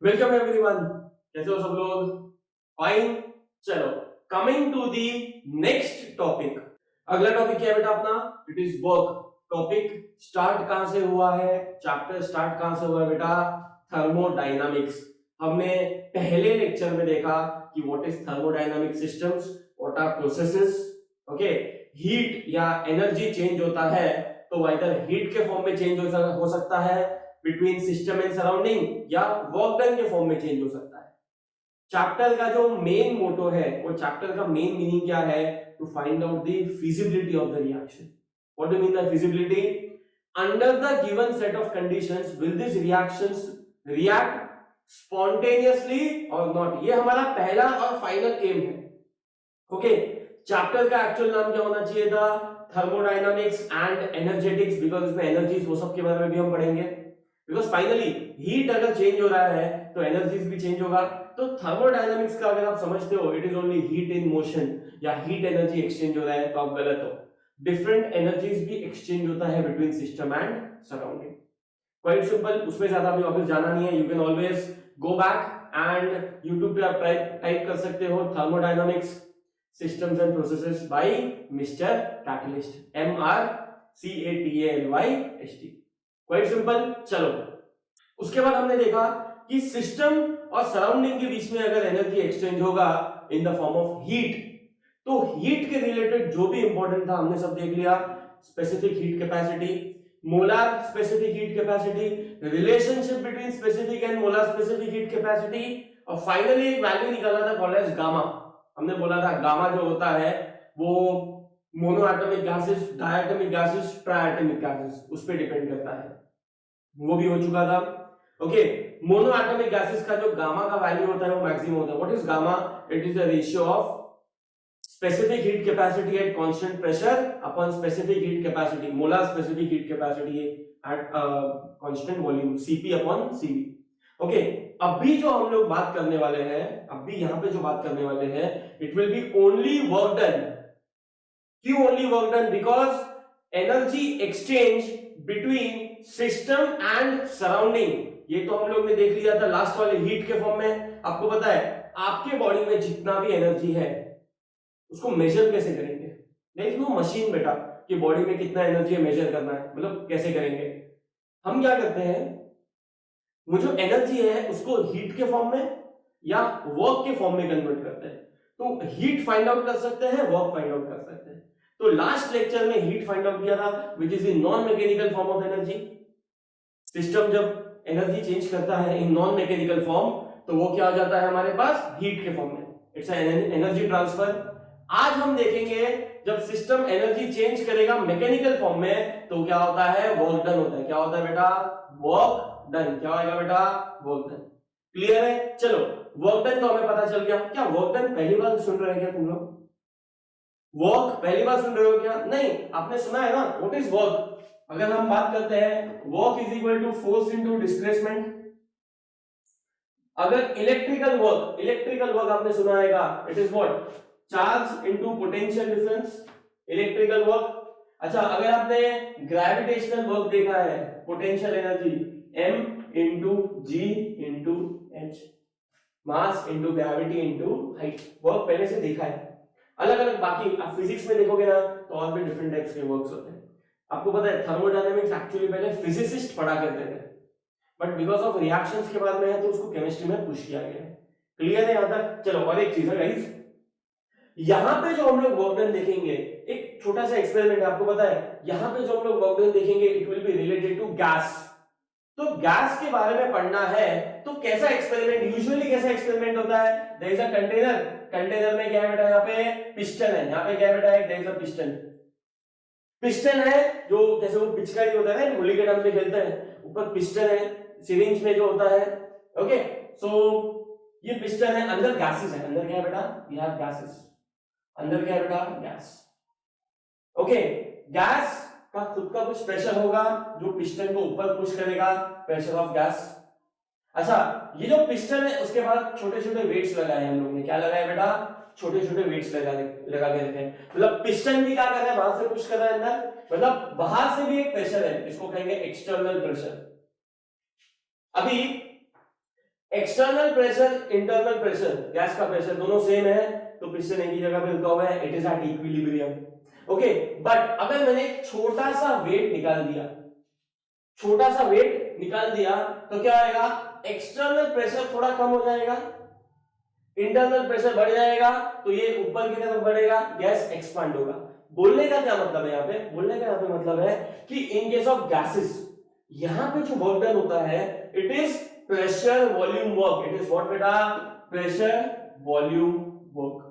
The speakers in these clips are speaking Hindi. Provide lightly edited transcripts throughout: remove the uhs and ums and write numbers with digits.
Welcome everyone. कैसे हो सब लोग? फाइन। चलो, coming to the next topic. अगला टॉपिक क्या है बेटा अपना? It is work. Topic start कहां से हुआ है? चैप्टर स्टार्ट कहां से हुआ है बेटा? थर्मोडायनामिक्स। हमने पहले लेक्चर में देखा कि what is thermodynamic systems, what are processes. Okay, heat या एनर्जी चेंज होता है तो आइदर हीट के फॉर्म में चेंज हो सकता है बिटवीन सिस्टम एंड सराउंडिंग, या वर्क डन के फॉर्म में चेंज हो सकता है। चैप्टर का जो मेन मोटो है, वो चैप्टर का मेन मीनिंग क्या है? To find out the feasibility of the reaction. What do mean the feasibility? Under the given set of conditions will this reactions react spontaneously और नॉट। ये हमारा पहला और फाइनल एम है। ओके, चैप्टर का एक्चुअल नाम क्या होना चाहिए था? थर्मोडायनामिक्स एंड एनर्जेटिक्स, बिकॉज इसमें एनर्जीज वो सब के बारे में भी हम पढ़ेंगे। बिकॉज फाइनली हीट अगर चेंज हो रहा है तो एनर्जीज भी चेंज होगा। तो थर्मोडायनामिक्स का अगर आप समझते हो it is only heat in motion या हीट एनर्जी एक्सचेंज हो रहा है, तो आप गलत हो। डिफरेंट एनर्जीज भी एक्सचेंज होता है between system and surrounding. Quite simple, उसमें ज्यादा भी वापस जाना नहीं है। You can always go back and YouTube पे आप टाइप कर सकते हो thermodynamics systems and processes by mister catalyst, MRCATALYST। Quite simple. चलो, उसके बाद हमने देखा कि सिस्टम और सराउंडिंग के बीच में अगर एनर्जी एक्सचेंज होगा in the form of heat, तो हीट के रिलेटेड जो भी इंपॉर्टेंट था हमने सब देख लिया। Specific heat capacity, molar specific heat capacity, relationship between specific and molar specific heat capacity, और फाइनली एक वैल्यू निकाला था कॉल्ड एज गामा। हमने बोला था गामा जो होता है वो mono atomic gases, diatomic gases, triatomic gases, उस पर डिपेंड करता है। वो भी हो चुका था। ओके, मोनो एटॉमिक गैसेस का जो गामा का वैल्यू होता है वो मैक्सिमम होता है। What is gamma? It is the ratio of specific heat capacity at constant pressure upon specific heat capacity, molar specific heat capacity at constant volume, Cp upon Cv। Okay, अभी जो हम लोग बात करने वाले हैं, अभी यहां पे जो बात करने वाले हैं, it will be only work done. क्यों only work done? Because energy exchange between system and surrounding, ये तो हम लोग ने देख लिया था लास्ट वाले हीट के फॉर्म में। आपको पता है आपके बॉडी में जितना भी एनर्जी है उसको मेजर कैसे करेंगे? देयर इज नो मशीन बेटा कि बॉडी में कितना एनर्जी है मेजर करना है। मतलब कैसे करेंगे? हम क्या करते हैं, वो जो एनर्जी है उसको हीट के फॉर्म में या वर्क के फॉर्म में कन्वर्ट करते हैं। तो हीट फाइंड आउट कर सकते हैं, वर्क फाइंड आउट कर सकते हैं। तो लास्ट लेक्चर में हीट फाइंड आउट किया था which is in non mechanical form of energy. System जब एनर्जी चेंज करता है इन नॉन मैकेनिकल फॉर्म तो वो क्या हो जाता है हमारे पास? हीट के फॉर्म में। It's energy transfer. आज हम देखेंगे जब सिस्टम एनर्जी चेंज करेगा मैकेनिकल फॉर्म में तो क्या होता है? वर्क डन होता है। क्या होता है बेटा? Work done. क्या होगा बेटा? Work done. क्लियर है? चलो, वर्क डन तो हमें पता चल गया। क्या वर्क डन पहली बार सुन रहे हैं क्या तुम लोग? वर्क पहली बार सुन रहे हो क्या? नहीं, आपने सुना है ना व्हाट इज वर्क। अगर हम बात करते हैं work is equal to force into displacement. अगर इलेक्ट्रिकल वर्क आपने सुना है, it is what? Charge into potential difference, electrical work. अच्छा, अगर आपने ग्रेविटेशनल वर्क देखा है, potential energy m into g into h, mass into gravity into height, work पहले से देखा है। अलग अलग बाकी आप फिजिक्स में देखोगे ना तो और भी डिफरेंट टाइप्स के वर्क्स होते हैं। आपको पता है थर्मोडायनामिक्स एक्चुअली पहले फिजिसिस्ट पढ़ा करते थे, बट बिकॉज ऑफ रिएक्शंस के बारे में है तो उसको केमिस्ट्री में पुश किया गया है। क्लियर है यहां तक? चलो, और एक चीज है गाइस, यहां पे जो हम लोग वर्क डन देखेंगे, एक छोटा सा एक्सपेरिमेंट आपको पता है, यहां पे जो हम लोग वर्क डन देखेंगे it will be related to gas. तो गैस के बारे में पढ़ना है तो कैसा एक्सपेरिमेंट, यूजुअली कैसा एक्सपेरिमेंट होता है? There is a container, container में क्या है बेटा? यहाँ पे पिस्टन है। यहाँ पे क्या है बेटा? There is a piston. Piston है जो जैसे वो पिचकारी होता है ना, होली के टाइम पे खेलते हैं, ऊपर पिस्टन है, सिरिंज में जो होता है। ओके, सो ये पिस्टन है, अंदर गैसेस है। अंदर क्या है बेटा? We have gases. अंदर क्या है बेटा? गैस। ओके, गैस का खुद का कुछ प्रेशर होगा जो पिस्टन को ऊपर पुश करेगा, प्रेशर ऑफ गैस। अच्छा, ये जो पिस्टन है उसके बाद छोटे छोटे वेट्स लगाए हैं हम लोग ने। क्या लगाया बेटा? छोटे छोटे वेट्स लगा के रखे हैं। मतलब पिस्टन भी क्या कर रहा है? बाहर से पुश कर रहा है अंदर, मतलब बाहर से भी एक प्रेशर है, इसको कहेंगे एक्सटर्नल प्रेशर। अभी external pressure internal pressure, gas का प्रेशर दोनों सेम है तो पिस्टन एक ही जगह पे रुका हुआ है, it is at equilibrium. Okay, but अगर मैंने छोटा सा वेट निकाल दिया, छोटा सा वेट निकाल दिया तो क्या आएगा, एक्सटर्नल प्रेशर थोड़ा कम हो जाएगा, इंटरनल प्रेशर बढ़ जाएगा, तो ये ऊपर की तरफ बढ़ेगा, गैस एक्सपांड होगा। बोलने का क्या मतलब है यहाँ पे, बोलने का यहाँ पे मतलब है कि इन केस ऑफ गैसेस यहाँ पे जो वर्क डन होता है it is pressure volume work, it is what बेटा, प्रेशर वॉल्यूम वर्क।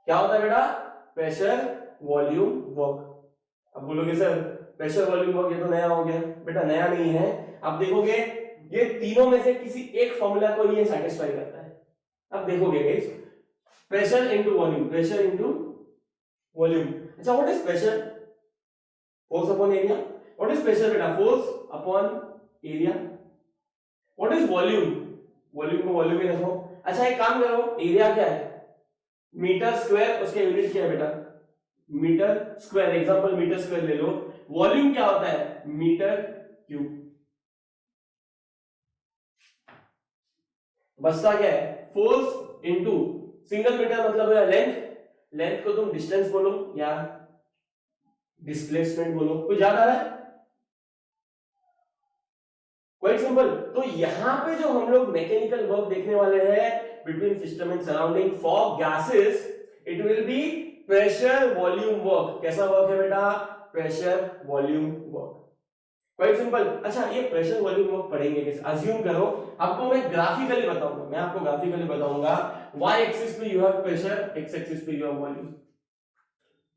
क्या होता है बेटा, प्रेशर वॉल्यूम वर्क। अब बोलोगे सर प्रेशर वॉल्यूम वर्क ये तो नया हो गया, बेटा नया नहीं है। आप देखोगे ये तीनों में से किसी एक फॉर्मूला को ये सेटिस्फाई करता है। अब देखोगे guys, pressure into volume, pressure into volume. अच्छा what is pressure, force upon area. What is pressure बेटा, force upon area. What is volume, volume को वॉल्यूम ही रखो। अच्छा एक काम करो, एरिया क्या है, मीटर स्क्वायर, उसके यूनिट क्या है बेटा, metre square, example metre square ले लो। वॉल्यूम क्या होता है, मीटर क्यूब। बचता क्या है, फोर्स इनटू सिंगल मीटर मतलब है लेंथ, लेंथ को तुम डिस्टेंस बोलो या डिस्प्लेसमेंट बोलो, कुछ याद आ रहा है, क्वाइट सिंपल। तो यहां पे जो हम लोग मैकेनिकल वर्क देखने वाले हैं between system and surrounding for gases, it will B pressure volume work. कैसा वर्क है बेटा, pressure volume work, quite simple. अच्छा ये प्रेशर वॉल्यूम वर्क पढ़ेंगे कैसे, अज्यूम करो आपको मैं ग्राफिकली बताऊंगा, मैं आपको ग्राफिकली बताऊंगा, y एक्सिस पे you have pressure, x axis पे you have volume.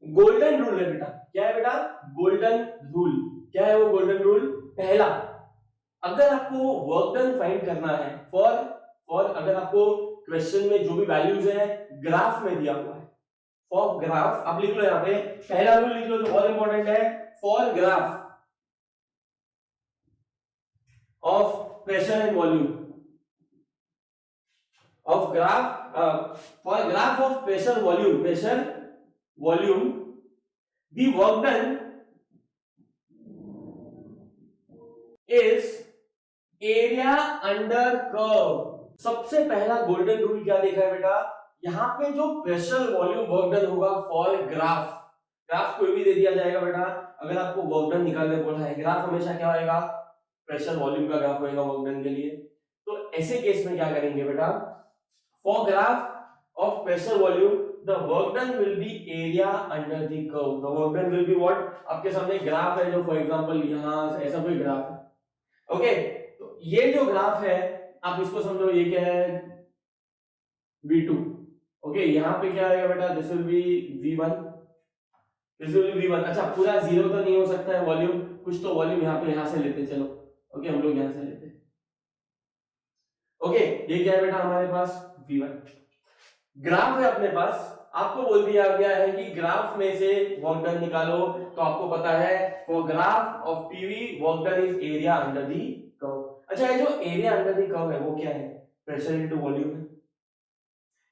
Golden rule है बेटा, क्या है बेटा, गोल्डन रूल। क्या है वो गोल्डन रूल, पहला, अगर आपको वर्क डन फाइंड करना है फॉर अगर आपको क्वेश्चन में जो भी वैल्यूज है ग्राफ में दिया हुआ है, फॉर ग्राफ आप लिख लो यहाँ पे, पहला रूल लिख लो जो बहुत इंपॉर्टेंट है, for graph of pressure and volume, of graph for graph of pressure volume, pressure volume, the work done is area under curve। सबसे पहला गोल्डन रूल क्या देखा है बेटा, यहाँ पे जो प्रेशर वॉल्यूम वर्क डन होगा फॉर ग्राफ, ग्राफ कोई भी दे दिया जाएगा बेटा, अगर आपको वर्क डन निकालने बोला है, ग्राफ हमेशा क्या होएगा, प्रेशर वॉल्यूम का ग्राफ होएगा वर्क डन के लिए। तो ऐसे केस में क्या करेंगे बेटा, for graph of pressure volume the work done will B area under the curve, the work done will be what, आपके सामने ग्राफ है जो फॉर एग्जांपल यहां ऐसा कोई ग्राफ है, ओके, तो ये जो ग्राफ है आप इसको समझो ये क्या है, v2, ओके, यहां पे क्या आएगा बेटा, this will B v1, this will B v1। अच्छा पूरा जीरो तो नहीं हो सकता है वॉल्यूम, कुछ तो वॉल्यूम यहाँ पे, यहां से लेते चलो, ओके हम लोग यहां से लेते, ओके ये क्या है बेटा हमारे पास v1, ग्राफ है अपने पास, आपको बोल दिया गया है कि ग्राफ में से वर्क डन निकालो, तो आपको पता है for graph of PV work done is area under the curve. अच्छा ये जो एरिया अंडर द कर्व है वो क्या है, प्रेशर इनटू वॉल्यूम है,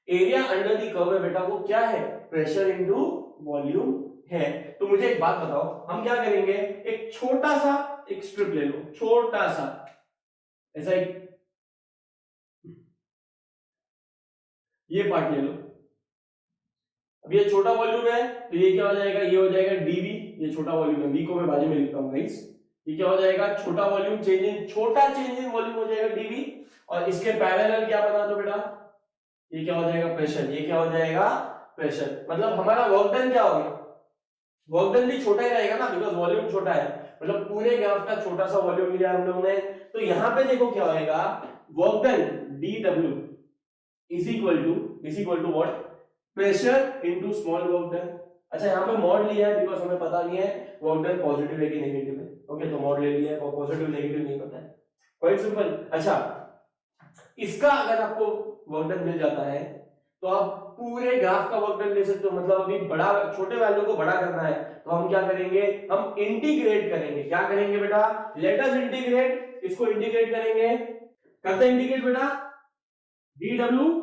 एरिया अंडर द कर्व है बेटा वो क्या है, प्रेशर इनटू वॉल्यूम है। तो मुझे एक बात बताओ, हम क्या करेंगे, एक छोटा सा एक स्ट्रिप ले लो, छोटा सा ऐसा एक ये पार्ट ले लो, अब ये छोटा वॉल्यूम है तो ये क्या हो जाएगा, ये हो जाएगा dv, ये छोटा वॉल्यूम है, v को मैं बाजू में लिखता हूं गाइस, ये क्या हो जाएगा, छोटा वॉल्यूम चेंज इन, छोटा चेंज इन वॉल्यूम हो जाएगा dv, और इसके पैरेलल क्या बना दो बेटा, ये क्या हो जाएगा प्रेशर, ये क्या हो जाएगा प्रेशर। मतलब हमारा वर्क डन क्या हो गया, वर्क डन भी छोटा ही रहेगा ना, बिकॉज वॉल्यूम छोटा है, मतलब पूरे ग्राफ का छोटा सा वॉल्यूम लिया हम लोगों ने। तो यहां पे देखो क्या होएगा, work done dw is equal to what, pressure into small work done. अच्छा यहाँ पे मॉड लिया है बिकॉज हमें पता नहीं है वर्क डन पॉजिटिव है कि नेगेटिव है, ओके तो मॉड ले लिया है, और पॉजिटिव नेगेटिव नहीं पता है, क्वाइट सिंपल। अच्छा इसका अगर आपको वर्क डन मिल जाता है तो आप पूरे ग्राफ का वर्क डन ले सकते हो, मतलब अभी बड़ा छोटे वैल्यू को बड़ा करना है तो हम क्या करेंगे, हम इंटीग्रेट करेंगे, क्या करेंगे बेटा, लेट अस इंटीग्रेट, इसको इंटीग्रेट करेंगे, करते हैं इंटीग्रेट बेटा, dw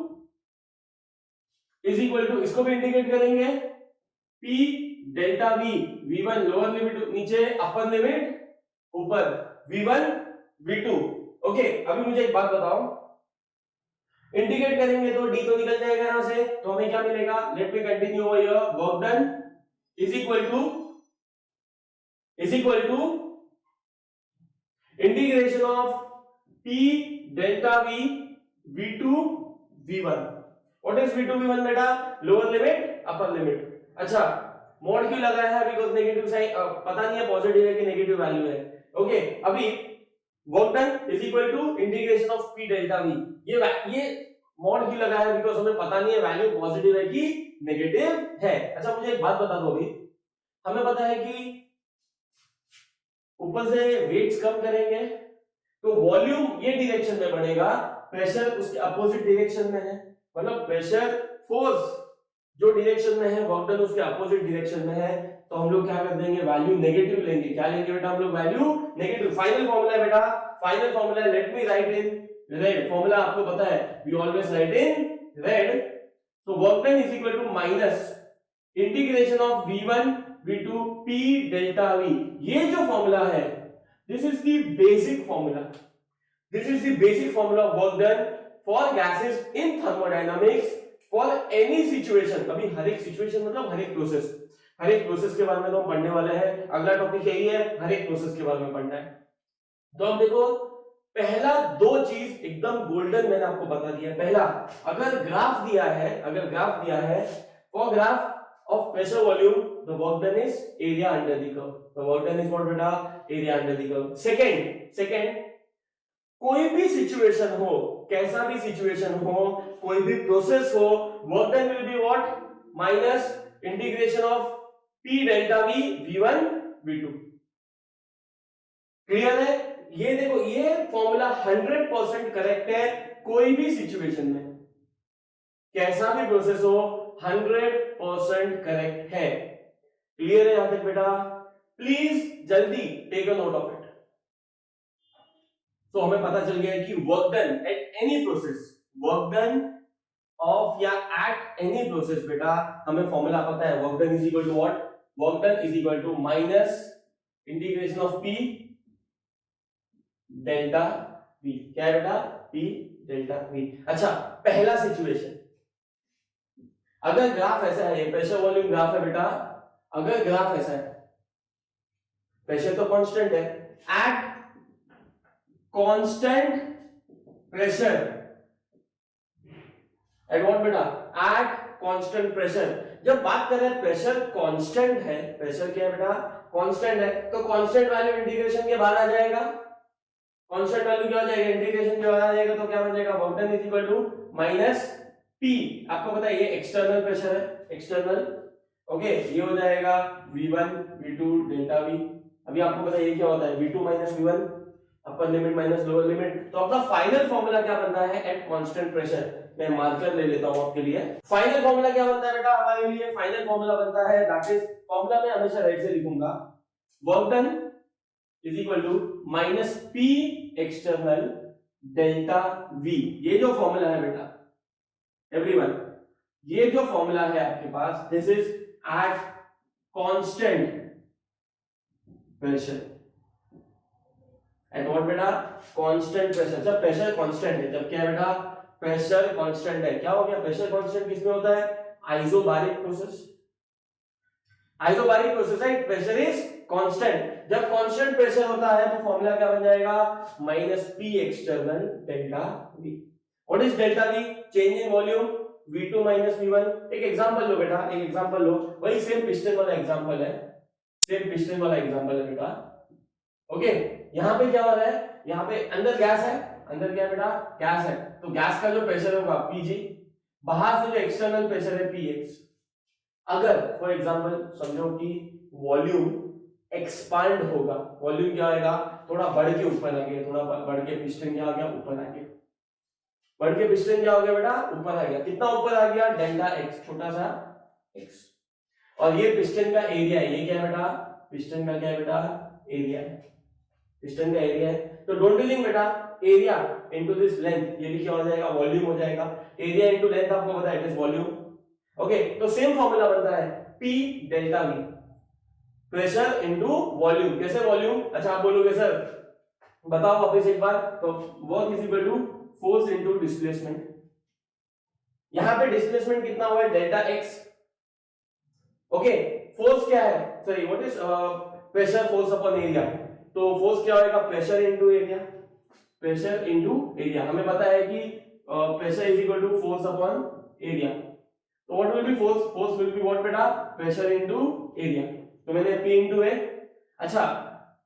इज इक्वल टू, इसको भी इंटीग्रेट करेंगे, p delta v, v1 lower limit नीचे, अपर लिमिट ऊपर, v1 v2, ओके, अभी मुझे एक बात बताओ, इंटीग्रेट करेंगे तो डी तो निकल जाएगा यहां से, तो हमें क्या मिलेगा, let me continue over here, work done is equal to integration of P delta V V2 V1। What is V2 V1 बेटा, लोअर लिमिट अपर लिमिट। अच्छा, मॉड क्यों लगाया है, बिकॉज़ नेगेटिव साइन पता नहीं है पॉजिटिव है कि नेगेटिव वैल्यू है। ओके, अभी work done is equal to integration of P delta V। ये मॉड क्यों लगाया है, बिकॉज़ हमें पता नहीं है वैल्यू पॉजिटिव है कि नेगेटिव है। अच्छा, मुझे एक बात बता दो, अभी हमें पता है कि ऊपर से वेट्स कम करेंगे तो वॉल्यूम ये डायरेक्शन में बढ़ेगा, प्रेशर उसके अपोजिट डायरेक्शन में है, मतलब प्रेशर फोर्स जो डायरेक्शन में है, वर्क डन उसके अपोजिट डायरेक्शन में है, तो हम लोग क्या कर देंगे, वैल्यू नेगेटिव लेंगे। क्या लेंगे बेटा हम लोग, वैल्यू नेगेटिव। फाइनल फार्मूला है बेटा, final formula, let me write in red, formula आपको पता है, we always write in red. तो work done is equal to minus integration of v1 v2 p delta v। ये जो फॉर्मूला है, this is the basic formula, this is the basic formula of work done for gases in thermodynamics for any situation. अभी हर एक सिचुएशन मतलब हर एक प्रोसेस के बारे में तो हम पढ़ने वाले हैं। अगला टॉपिक यही है, हर एक प्रोसेस के बारे में पढ़ना है। तो हम देखो, पहला दो चीज एकदम गोल्डन मैंने आपको बता दिया। पहला, अगर ग्राफ दिया है for graph of pressure volume, the work done is area under the curve, the work done is what beta, area under the curve। second कोई भी सिचुएशन हो, कैसा भी सिचुएशन हो, कोई भी प्रोसेस हो, work done will be what, minus integration of P delta V V1 V2। Clear है? ये देखो, ये फॉर्मूला 100% करेक्ट है कोई भी सिचुएशन में, कैसा भी प्रोसेस हो 100% करेक्ट है। क्लियर है यहां तक बेटा? प्लीज जल्दी take a note of it. तो हमें पता चल गया है कि work done at any process, work done of या एट एनी प्रोसेस बेटा, हमें फॉर्मूला पता है, work done is equal to what, work done is equal to minus integration of P delta V। क्या है बेटा? P delta V। अच्छा, पहला सिचुएशन, अगर ग्राफ ऐसा है, ये प्रेशर वॉल्यूम ग्राफ है बेटा, अगर ग्राफ ऐसा है, प्रेशर तो कांस्टेंट है, eight constant pressure, at what बेटा, एट कांस्टेंट प्रेशर। जब बात कर रहे हैं प्रेशर कांस्टेंट है, प्रेशर क्या है बेटा? कांस्टेंट है, तो कांस्टेंट वैल्यू इंटीग्रेशन के बाद आ जाएगा, कांस्टेंट वैल्यू क्या हो जाएगा, इंटीग्रेशन के बाद आ जाएगा, तो क्या बन जाएगा, work done is equal to minus P। आपको पता है ये एक्सटर्नल प्रेशर है, एक्सटर्नल, ओके, ये हो जाएगा V1 V2 डेल्टा V। अभी आपको पता है ये क्या होता है, V2 minus V1, upper limit minus lower limit. तो आपका फाइनल फॉर्मूला क्या बनता है एट कांस्टेंट प्रेशर? मैं मार्कर ले लेता हूं आपके लिए। फाइनल फॉर्मूला क्या बनता है बेटा हमारे लिए? फाइनल फॉर्मूला बनता है, दैट इज, फॉर्मूला मैं हमेशा राइट से लिखूंगा, work done is equal to minus P external delta V। ये जो फॉर्मूला है बेटा एवरीवन, ये जो फॉर्मूला है आपके पास, this is at constant pressure, at what बेटा, कांस्टेंट प्रेशर। जब प्रेशर कांस्टेंट है, जब क्या है बेटा, प्रेशर कांस्टेंट है, क्या हो गया, प्रेशर कांस्टेंट किसमें होता है, आइसोबारिक प्रोसेस, आइसोबारिक प्रोसेस है, प्रेशर इज कांस्टेंट। जब कांस्टेंट प्रेशर होता है तो फॉर्मूला क्या बन जाएगा, minus P external delta V। What is delta V? Change in volume, V2 minus V1। एक एग्जांपल लो बेटा, एक एग्जांपल लो, वही सेम पिस्टन वाला एग्जांपल है, सेम पिस्टन वाला एग्जांपल है बेटा। ओके, यहां पे क्या हो रहा है, यहां पे अंदर गैस है, अंदर क्या है बेटा, गैस है, तो गैस का जो प्रेशर होगा Pg, बाहर से जो एक्सटर्नल प्रेशर है Px। अगर फॉर एग्जांपल समझो कि वॉल्यूम एक्सपांड होगा, वॉल्यूम क्या आएगा, थोड़ा बढ़ के ऊपर आ गया, थोड़ा बढ़ के पिस्टन क्या आ गया, ऊपर आ गया, बढ़ के पिस्टन क्या हो गया बेटा, ऊपर आ गया। कितना ऊपर आ गया, डेल्टा x, छोटा सा x। और ये पिस्टन का एरिया है, ये क्या है बेटा, पिस्टन का क्या है बेटा, एरिया है, पिस्टन का एरिया है। तो डोंट डू थिंक बेटा, एरिया इनटू दिस लेंथ, ये भी क्या हो जाएगा, वॉल्यूम हो जाएगा। एरिया इनटू लेंथ आपको पता है, इट इज वॉल्यूम। ओके, तो सेम फॉर्मूला बनता है P delta V, pressure into volume. कैसे वॉल्यूम? अच्छा आप बोलोगे सर बताओ वापस एक बार। तो work is equal to force into displacement. यहां पे डिस्प्लेसमेंट कितना हुआ है, डेल्टा एक्स। ओके, फोर्स क्या है, sorry what is pressure force upon area. तो फोर्स क्या होगा, pressure into area. Pressure into area, हमें पता है कि pressure is equal to force upon area. तो what will be force, force will be what बेटा, प्रेशर इनटू एरिया। तो मैंने P इनटू ए। अच्छा,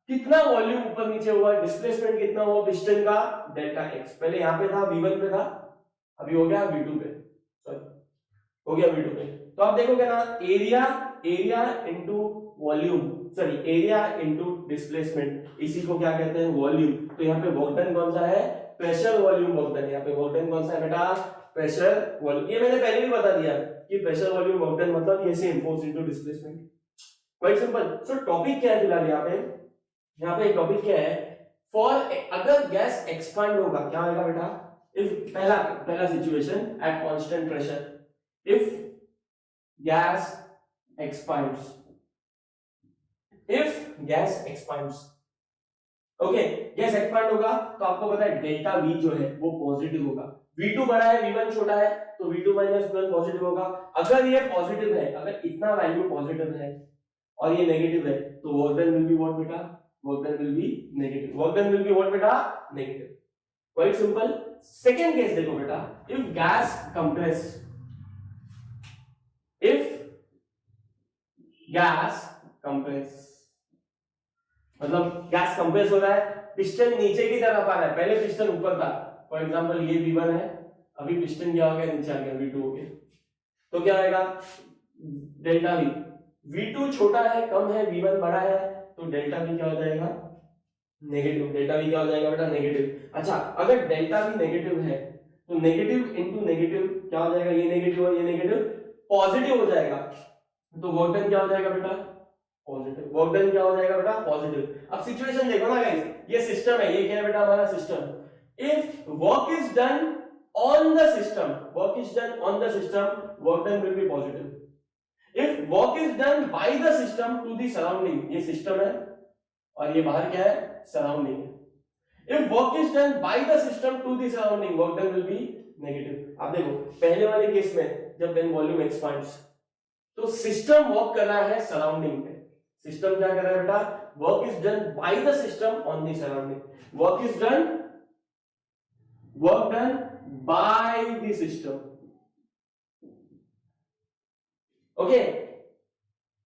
कितना वॉल्यूम ऊपर नीचे हुआ, डिस्प्लेसमेंट कितना हुआ पिस्टन का, डेल्टा एक्स। पहले यहां पे था V1 पे था, अभी हो गया V2 पे, सॉरी हो गया V2 पे। तो आप देखोगे ना, area area into volume, sorry area into displacement, इसी को क्या कहते हैं, वॉल्यूम। तो यहाँ पे वर्क डन कौन सा है, प्रेशर वॉल्यूम वर्क डन। यहाँ पे वर्क डन कौन सा है बेटा, प्रेशर वॉल्यूम। ये मैंने पहले भी बता दिया कि प्रेशर वॉल्यूम वर्क डन मतलब ये same, force into displacement. Quite simple. सो टॉपिक क्या है फिलहाल यहाँ पे टॉपिक क्या है, फॉर अगर गैस एक्सपांड होगा क्या होगा बेटा, इफ पहला पहला situation at constant pressure, if gas expands, if gas expands, okay gas expand होगा तो आपको पता है डेल्टा V जो है वो पॉजिटिव होगा। V2 बड़ा है V1 छोटा है, तो V2 माइनस V1 पॉजिटिव होगा। अगर ये पॉजिटिव है, अगर इतना वैल्यू पॉजिटिव है और ये नेगेटिव है, तो work done will be what बेटा, work done will be negative. Work done will be what बेटा, negative. Quite simple. Second case देखो बेटा, if gas compress, if gas compress, मतलब गैस कंप्रेस हो रहा है, पिस्टन नीचे की तरफ आ रहा है, पहले पिस्टन ऊपर था। फॉर एग्जांपल ये V1 है, अभी पिस्टन क्या हो गया, नीचे आ गया, V2 हो गया। तो क्या आएगा, डेल्टा V। V2 छोटा है, कम है, V1 बड़ा है, तो डेल्टा V क्या हो जाएगा, नेगेटिव। डेल्टा V क्या हो जाएगा बेटा, नेगेटिव। अच्छा, अगर डेल्टा V नेगेटिव है तो नेगेटिव इनटू नेगेटिव क्या हो जाएगा, ये नेगेटिव और ये नेगेटिव पॉजिटिव हो जाएगा, तो वर्क डन क्या हो जाएगा बेटा, पॉजिटिव। वर्क डन क्या हो जाएगा बेटा, पॉजिटिव। अब सिचुएशन देखो ना गाइस, ये सिस्टम है, ये क्या है बेटा, हमारा system. If work is done on the system, work is done on the system, work done will be positive. If work is done by the system to the surrounding, ये सिस्टम है और ये बाहर क्या है, सराउंडिंग है। If work is done by the system to the surrounding, work done will be negative। आप देखो पहले वाले केस में जब when volume expands, तो सिस्टम वर्क कर रहा है सराउंडिंग पे। सिस्टम क्या कर रहा है बेटा, work is done by the system on the surrounding, work is done, work done by the system. Okay,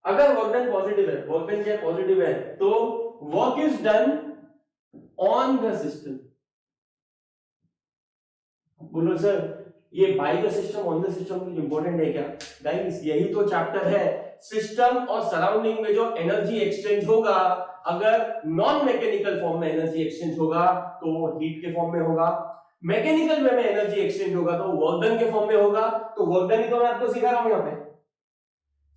अगर वर्क डन पॉजिटिव है, वर्क डन क्या पॉजिटिव है, तो work is done on the system. बोलो सर ये bye the system on the system important है क्या, गाइस यही तो चैप्टर है। सिस्टम और सराउंडिंग में जो एनर्जी एक्सचेंज होगा, अगर नॉन मैकेनिकल फॉर्म में एनर्जी एक्सचेंज होगा तो वो हीट के फॉर्म में होगा, मैकेनिकल वे में एनर्जी एक्सचेंज होगा तो वर्क डन के फॉर्म में होगा। तो वर्क डन ही तो मैं आपको सिखा रहा हूं यहाँ पे।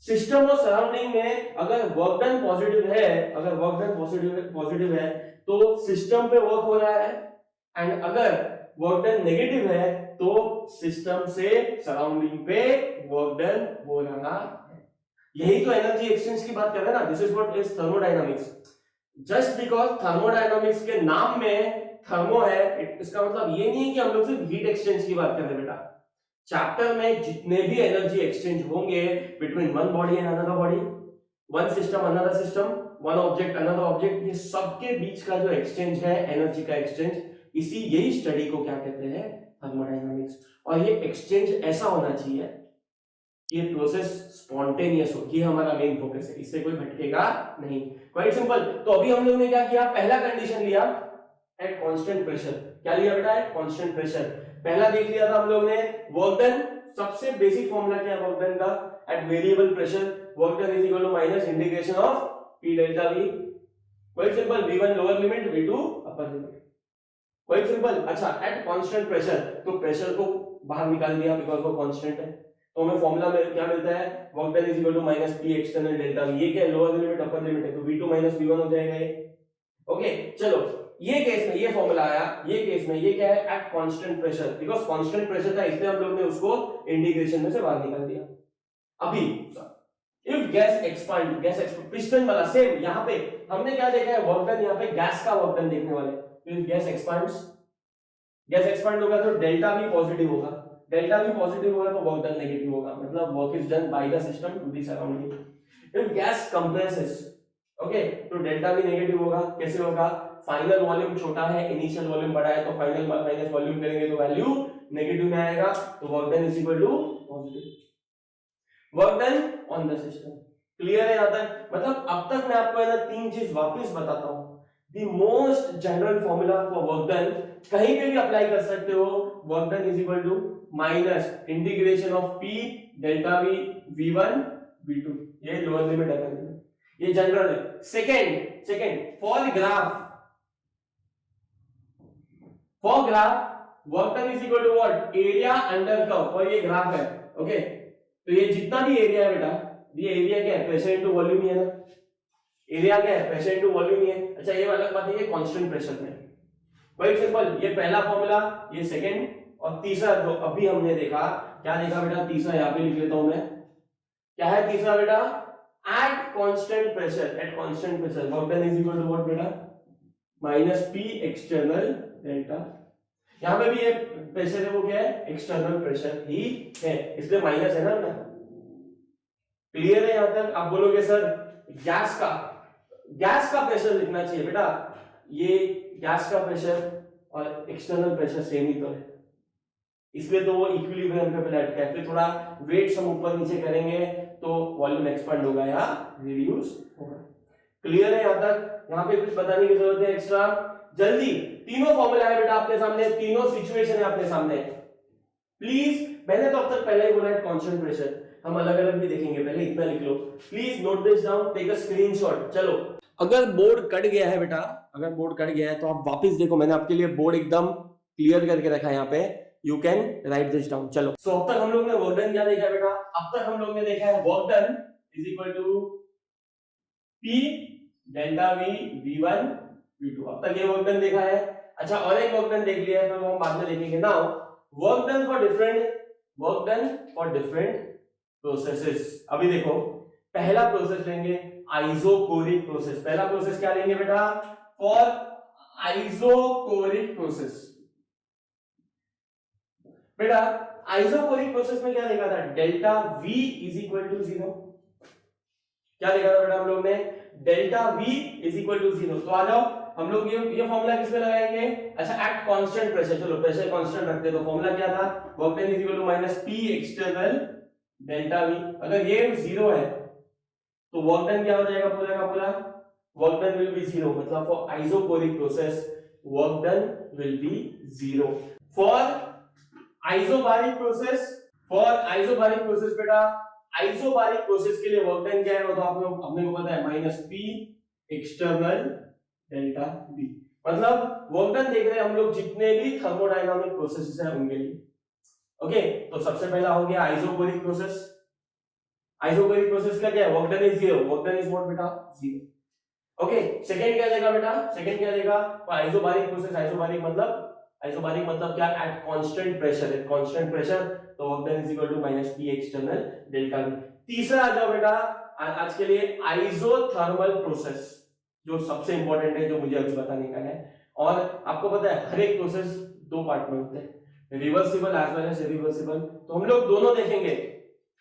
सिस्टम और सराउंडिंग में अगर वर्क डन पॉजिटिव है, अगर वर्क डन पॉजिटिव है तो सिस्टम पे वर्क हो रहा है, एंड अगर वर्क डन नेगेटिव है तो सिस्टम से सराउंडिंग पे वर्क डन हो रहा है। यही तो एनर्जी एक्सचेंज की बात कर रहे हैं ना, this is what is thermodynamics. Just because thermodynamics के नाम में थर्मो है, इसका मतलब ये नहीं है कि हम लोग सिर्फ हीट एक्सचेंज की बात कर रहे हैं बेटा। चैप्टर में जितने भी एनर्जी एक्सचेंज होंगे between one body and another body, one system another system, one object another object, ये सबके बीच का जो एक्सचेंज है एनर्जी का एक्सचेंज, इसी यही स्टडी को क्या कहते हैं, थर्मोडायनामिक्स। और ये एक्सचेंज ऐसा होना चाहिए कि ये प्रोसेस स्पॉन्टेनियस हो, ये हमारा मेन फोकस है, इससे कोई भटकेगा नहीं। Quite simple. तो अभी हम लोगों ने क्या किया, पहला कंडीशन लिया एट कांस्टेंट प्रेशर। क्या लिया बेटा, एट कांस्टेंट प्रेशर। पहला देख लिया था हम लोग ने वर्क डन, सबसे बेसिक फॉर्मूला क्या है वर्क डन का, at variable pressure work done is equal to minus integration of P delta V। Quite simple, V1 lower limit, V2 upper limit. Quite simple. अच्छा, एट कांस्टेंट प्रेशर, तो प्रेशर को बाहर निकाल दिया बिकॉज़ वो कांस्टेंट है, तो हमें फॉर्मूला में क्या मिलता है, work done is equal to minus P external delta V। ये क्या है, लोअर लिमिट अपर लिमिट है, तो V2 माइनस V1 हो जाएगा ये। ओके चलो, ये केस में ये फॉर्मूला आया, ये केस में ये क्या है, eight constant pressure, because constant pressure था इसलिए हम लोग ने उसको इंटीग्रेशन में से बाहर निकाल दिया। अभी इफ गैस एक्सपांड, पिस्टन वाला सेम, यहां पे हमने क्या देखा है, वर्क डन, यहां पे गैस का वर्क डन देखने वाले। तो गैस एक्सपांड होगा तो डेल्टा भी पॉजिटिव होगा, डेल्टा भी पॉजिटिव होगा तो वर्क डन नेगेटिव होगा, मतलब work is done by the system to the surrounding. If gas compresses, okay, तो डेल्टा भी नेगेटिव होगा। कैसे होगा? फाइनल वॉल्यूम छोटा है, इनिशियल वॉल्यूम बड़ा है, तो फाइनल माइनस वॉल्यूम करेंगे तो वैल्यू नेगेटिव में आएगा, तो work done is equal to positive. Work done on the system. Clear है यहाँ तक? मतलब अब तक मैं आपको है ना तीन चीज वापस बताता हूँ। The most general formula for work done, कहीं पे भी अप्लाई कर सकते हो। Work done is equal to minus integration of P delta V v1 v2, ये लोअर लिमिट अपर लिमिट, ये जनरल है। Second for graph work done is equal to what? Area under curve. और ये ग्राफ है, ओके, तो ये जितना भी एरिया है बेटा, ये एरिया क्या है? प्रेशर इनटू वॉल्यूम ही है ना, एरिया क्या है? प्रेशर इनटू वॉल्यूम ही है। अच्छा, ये वाला बात है, ये कांस्टेंट प्रेशर में। वेरी सिंपल, ये पहला फॉर्मूला, ये सेकंड, और तीसरा जो अभी हमने देखा, क्या देखा बेटा? तीसरा यहां पे लिख लेता हूं मैं। क्या है तीसरा बेटा? At constant pressure work done is equal to what बेटा? Minus P external delta. यहां पे भी ये प्रेशर है, वो क्या है? एक्सटर्नल प्रेशर ही है, इसलिए माइनस है ना। क्लियर है यहां तक? आप बोलोगे सर गैस का प्रेशर लिखना चाहिए बेटा, ये गैस का प्रेशर और एक्सटर्नल प्रेशर सेम ही तो है, इसलिए तो वो इक्विलिब्रियम पे लटका है। फिर थोड़ा वेट्स हम ऊपर नीचे करेंगे तो वॉल्यूम एक्सपांड होगा या रिड्यूस होगा। क्लियर है यहां तक? यहां पे कुछ बताने की जरूरत है एक्स्ट्रा? जल्दी, तीनों फॉर्मूला है बेटा आपके सामने, तीनों सिचुएशन है आपके सामने। प्लीज, मैंने तो अब तक पहले ही बोला है कांस्टेंट प्रेशर, हम अलग अलग भी देखेंगे, पहले इतना लिख लो। Please note this down, take a screenshot. चलो, अगर बोर्ड कट गया है बेटा, अगर बोर्ड कट गया है तो आप वापस देखो, मैंने आपके लिए बोर्ड एकदम क्लियर करके रखा है यहाँ पे, you can write this down. चलो, सो अब तक हम लोग ने वर्क डन क्या देखा बेटा? अब तक हम लोग ने देखा है work done is equal to P delta V V1 V2। अब तक ये वर्क डन देखा है। अच्छा, और एक वर्क डन देख लिया है तो हम बाद में देखेंगे। Now work done for different processes. अभी देखो, पहला प्रोसेस लेंगे आइसोकोरिक प्रोसेस। पहला प्रोसेस क्या लेंगे बेटा? For isochoric process. बेटा आइसोकोरिक प्रोसेस में क्या देखा था? Delta V is equal to 0। क्या देखा था बेटा हम लोग ने? Delta V is equal to 0। तो आ जाओ, हम लोग ये फॉर्मूला किस में लगाएंगे? अच्छा, एट कांस्टेंट प्रेशर। चलो प्रेशर कांस्टेंट रखते हैं, तो फॉर्मूला क्या था? Work done is equal to minus P external delta V। अगर ये 0 है तो वर्क डन क्या हो जाएगा? पूरा का पूरा वर्क डन विल बी 0, मतलब for isochoric process work done will B 0। For isobaric process बेटा, आइसोबारिक प्रोसेस के लिए वर्क डन क्या है? वो तो आप लोग अपने को पता है, minus P external delta V। मतलब वर्क डन देख रहे हैं हम लोग जितने भी थर्मोडायनामिक प्रोसेसेस हैं उनके लिए। ओके, तो सबसे पहला हो गया आइसोकोरिक प्रोसेस। आइसोकोरिक प्रोसेस का क्या है? Work done is 0, work done is what बेटा? 0। ओके, सेकंड क्या देगा बेटा? सेकंड क्या देगा? आइसोबारिक प्रोसेस, आइसोबारिक मतलब क्या? At constant pressure, at constant pressure, तो work done is equal to minus P external delta V। तीसरा आ जाओ बेटा आज के लिए आइसोथर्मल प्रोसेस, जो सबसे इंपॉर्टेंट है, जो मुझे अभी बताने का है। और आपको पता है हर एक प्रोसेस दो पार्ट में होते हैं, reversible as well as irreversible. तो हम लोग दोनों देखेंगे।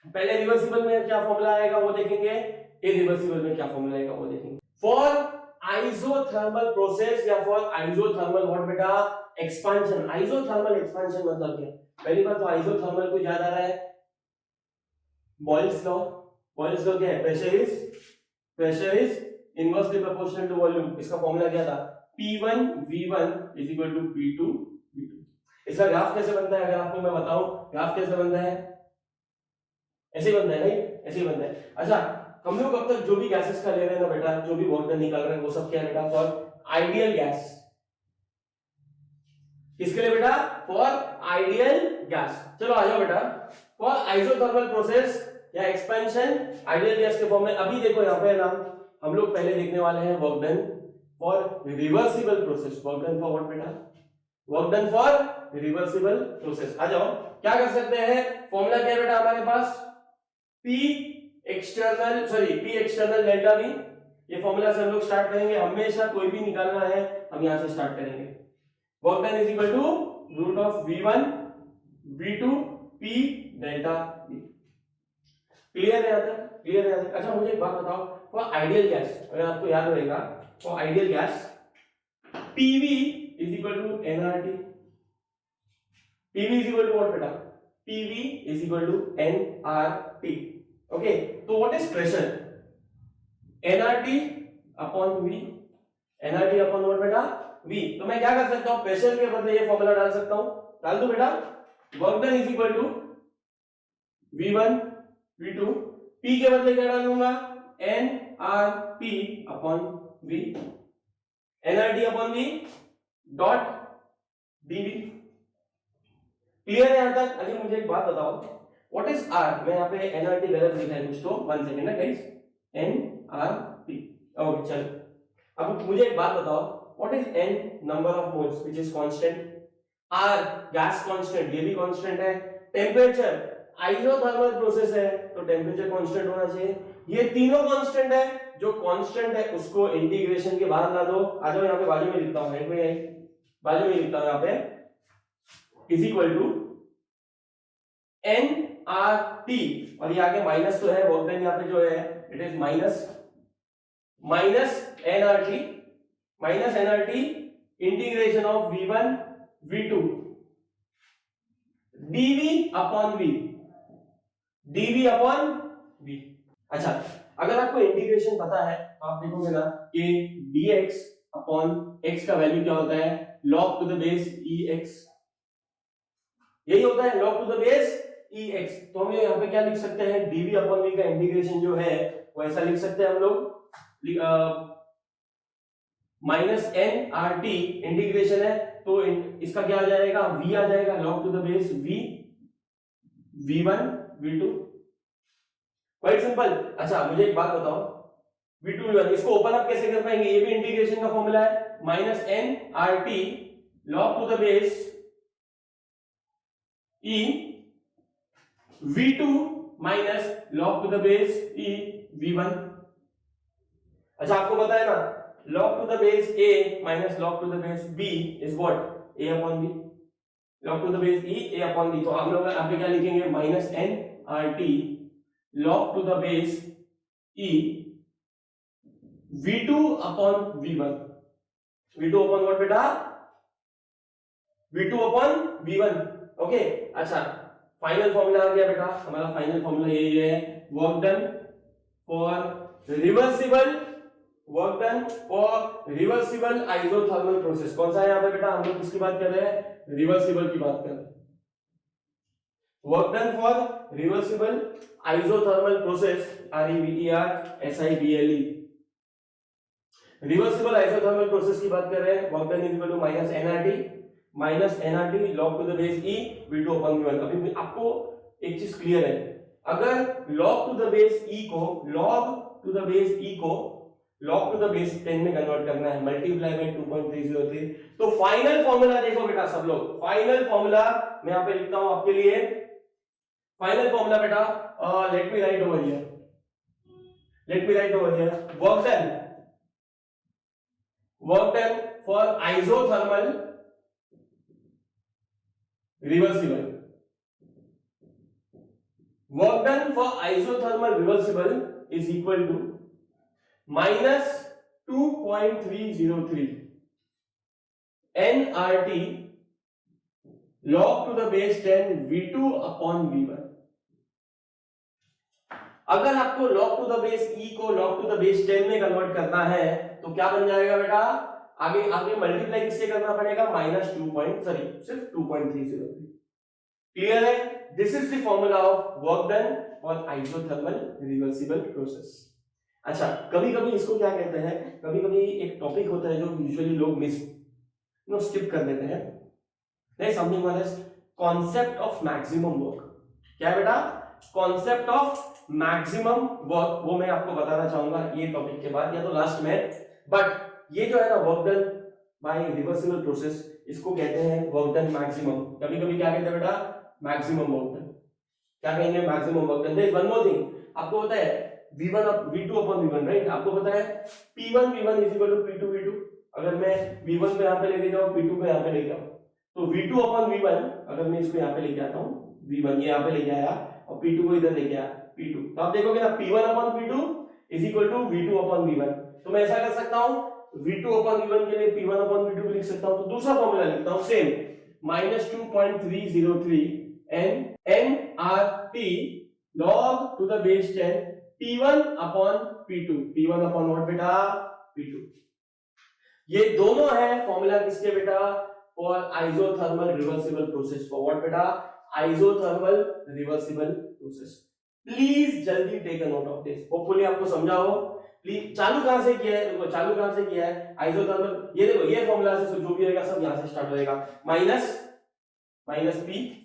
पहले रिवर्सिबल में क्या फॉर्मूला आएगा वो देखेंगे, इरिवर्सिबल में क्या फॉर्मूला आएगा वो देखेंगे। फॉर आइसोथर्मल प्रोसेस या फॉर आइसोथर्मल व्हाट बेटा? एक्सपांशन। आइसोथर्मल एक्सपांशन मतलब क्या? पहली बात तो आइसोथर्मल को याद आ रहा है बॉयल्स लॉ। बॉयल्स लॉ क्या है? Pressure is inversely proportional to volume. इसका फॉर्मूला क्या था? P1 V1 is equal to P2 V2। इसका ग्राफ कैसे बनता है? अगर आपको मैं बताऊं ग्राफ कैसे बनता है, ऐसे ही बनता है, नहीं ऐसे ही बनता है। अच्छा, हम लोग अब तक जो भी गैसेस का ले रहे हैं ना बेटा, जो भी वर्क डन निकल रहा है वो सब क्या है बेटा? For ideal gas. किसके लिए बेटा? For ideal gas. चलो आ जाओ बेटा, फॉर आइसोथर्मल प्रोसेस या एक्सपेंशन आइडियल गैस के फॉर्म में। अभी देखो यहाँ पे ना हम लोग पहले देखने वाले हैं work done for reversible process. Work done for what बेटा? Work done for reversible process. आ जाओ, क्या कर सकते हैं? फॉर्मूला क्या है बेटा हमारे पास? P external delta V। ये फॉर्मूला से हम लोग स्टार्ट करेंगे। हमेशा कोई भी निकालना है हम यहां से स्टार्ट करेंगे। Work done is equal to root of v1 v2 p delta v। Clear है यहाँ तक? क्लियर है? अच्छा मुझे एक बात बताओ, फॉर आइडियल गैस, अगर आपको याद रहेगा, for ideal gas PV is equal to nRT। PV is equal to what बेटा? PV is equal to nRT। Okay, तो what is pressure? nRT upon V। nRT upon what बेटा? V। तो मैं क्या कर सकता हूं, प्रेशर के बदले ये फॉर्मूला डाल सकता हूं, डाल दूं बेटा? Work done is equal to V1 V2, P के बदले क्या डालूंगा? nRT upon V, nRT upon V dot dV। Clear है यहां तक? अभी मुझे एक बात बताओ, व्हाट इज R? मैं यहां पे nRT गलत लिखा है कुछ, तो 1 सेकंड ना गाइस, nRT। ओके चलो, अब मुझे एक बात बताओ, what is n number of moles which is constant? R gas constant, ये भी कांस्टेंट है। टेंपरेचर आइसोथर्मल प्रोसेस है तो टेंपरेचर कांस्टेंट होना चाहिए। ये तीनों कांस्टेंट है, जो कांस्टेंट है उसको इंटीग्रेशन के बाहर ला दो। आ जाओ यहाँ पे बाजू में लिखता हूं, राइट में यही बाजू में लिखता हूं यहाँ पे, इज इक्वल टू nRT, और ये आगे माइनस तो है, वर्क डन यहाँ पे जो है it is minus nRT integration of v1 v2 dv upon v, dv upon v। अच्छा, अगर आपको इंटीग्रेशन पता है तो आप देखोगे ना कि dx अपॉन x का वैल्यू क्या होता है? log to the base ex, यही होता है, log to the base ex। तो हम यहाँ पे क्या लिख सकते हैं? dv अपॉन v का इंटीग्रेशन जो है वो ऐसा लिख सकते हैं हम लोग, माइनस nRT इंटीग्रेशन है तो इसका क्या आ जाएगा? v आ जाएगा, log to the base v, v1 v2, quite simple. अच्छा मुझे एक बात बताओ, v2 v1 इसको ओपन अप कैसे कर पाएंगे? ये भी इंटीग्रेशन का फॉर्मूला है, minus nRT log to the base e v2 minus log to the base e v1। अच्छा आपको पता है ना, log to the base a minus log to the base b is what? a upon b, log to the base e a upon b। तो हम लोग यहाँ पे क्या लिखेंगे? Minus nRT log to the base e v2 upon v1, v2 upon what बेटा? v2 upon v1। ओके, अच्छा फाइनल फॉर्मूला आ गया बेटा, हमारा फाइनल फॉर्मूला यही है, work done for reversible isothermal process. कौन सा है यहाँ पे बेटा? हम लोग किसकी बात कर रहे हैं? रिवर्सिबल की बात कर रहे हैं। Work done for reversible isothermal process, REVERSIBLE, reversible isothermal process की बात कर रहे हैं। Work done is equal to minus nRT log to the base e v2 upon v1। अभी आपको एक चीज क्लियर है, अगर log to the base e को log टू द बेस 10 में कन्वर्ट करना है, मल्टीप्लाई बाय 2.303, तो फाइनल फॉर्मूला देखो बेटा सब लोग, फाइनल फॉर्मूला मैं यहां पे लिखता हूं आपके लिए। फाइनल फॉर्मूला बेटा, let me write over here, work done for isothermal reversible, work done for isothermal reversible is equal to minus 2.303 nRT log to the base 10 v2 upon v1। अगर आपको log to the base e को log टू द बेस 10 में कन्वर्ट करना है तो क्या बन जाएगा बेटा? आगे मल्टीप्लाई किससे करना पड़ेगा? सिर्फ 2.303। क्लियर है? This is the formula of work done for isothermal reversible process. अच्छा, कभी कभी इसको क्या कहते हैं, कभी कभी एक टॉपिक होता है जो यूजुअली लोग स्किप कर देते हैं, that something called as concept of maximum work. क्या है बेटा? कॉन्सेप्ट ऑफ मैक्सिमम वर्क, वो मैं आपको बताना चाहूंगा ये टॉपिक के बाद या तो लास्ट में। बट ये जो है ना work done by reversible process, इसको कहते हैं वर्क डन मैक्सिमम। कभी कभी क्या कहते हैं बेटा? Maximum work done. क्या कहेंगे? Maximum work done. There is one more thing, आपको पता है v2 अपॉन v1, राइट? आपको पता है P1 v1 is equal to P2 v2। अगर मैं V1 को यहाँ पे लेके जाऊँ, P2 को यहाँ पे लेके आऊँ, तो V2 अपॉन V1, अगर मैं इसको यहाँ पे लेके आता हूँ, V1 ये यहाँ पे लेके आया और P2 को इधर लेके आया P2, तो आप देखोगे ना P1 upon P2 is equal to V2 upon V1। तो मैं ऐसा कर सकता हूँ, V2 अपॉन V1 के लिए P1 अपॉन V2 लिख सकता हूँ। तो दूसरा फॉर्मूला लिखता हूँ same, -2.303 nRT log to the base 10 P1 upon P2, P1 upon what बेटा, P2। ये दोनों है फॉर्मूला किसके बेटा, for isothermal reversible process, for what बेटा, आइसोथर्मल रिवर्सिबल प्रोसेस। प्लीज जल्दी take a note of this, hopefully आपको समझा हो। प्लीज चालू कहां से किया है, देखो चालू कहां से किया है, आइसोथर्मल, ये देखो ये फॉर्मूला से जो भी रहेगा सब यहां से स्टार्ट होएगा, माइनस पी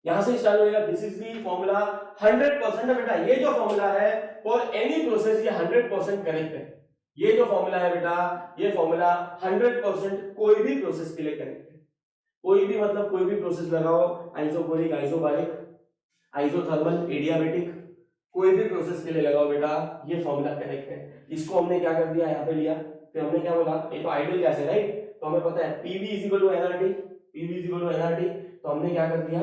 यहां से स्टार्ट होएगा। दिस इज दी फॉर्मूला 100% है बेटा, ये जो फॉर्मूला है फॉर एनी प्रोसेस ये 100% करेक्ट है। ये जो फॉर्मूला है बेटा, ये फॉर्मूला 100% कोई भी प्रोसेस के लिए करेक्ट है। कोई भी मतलब कोई भी प्रोसेस लगाओ, आइसोकोरिक, आइसोबारिक, आइसोथर्मल, एडियाबेटिक, कोई भी प्रोसेस के लिए लगाओ बेटा, ये फॉर्मूला करेक्ट है। इसको हमने क्या कर दिया, यहाँ पे लिया, फिर हमने क्या बोला, ये तो आइडियल गैस है राइट, तो हमें पता है PV is equal to NRT, PV is equal to NRT, तो हमने क्या कर दिया,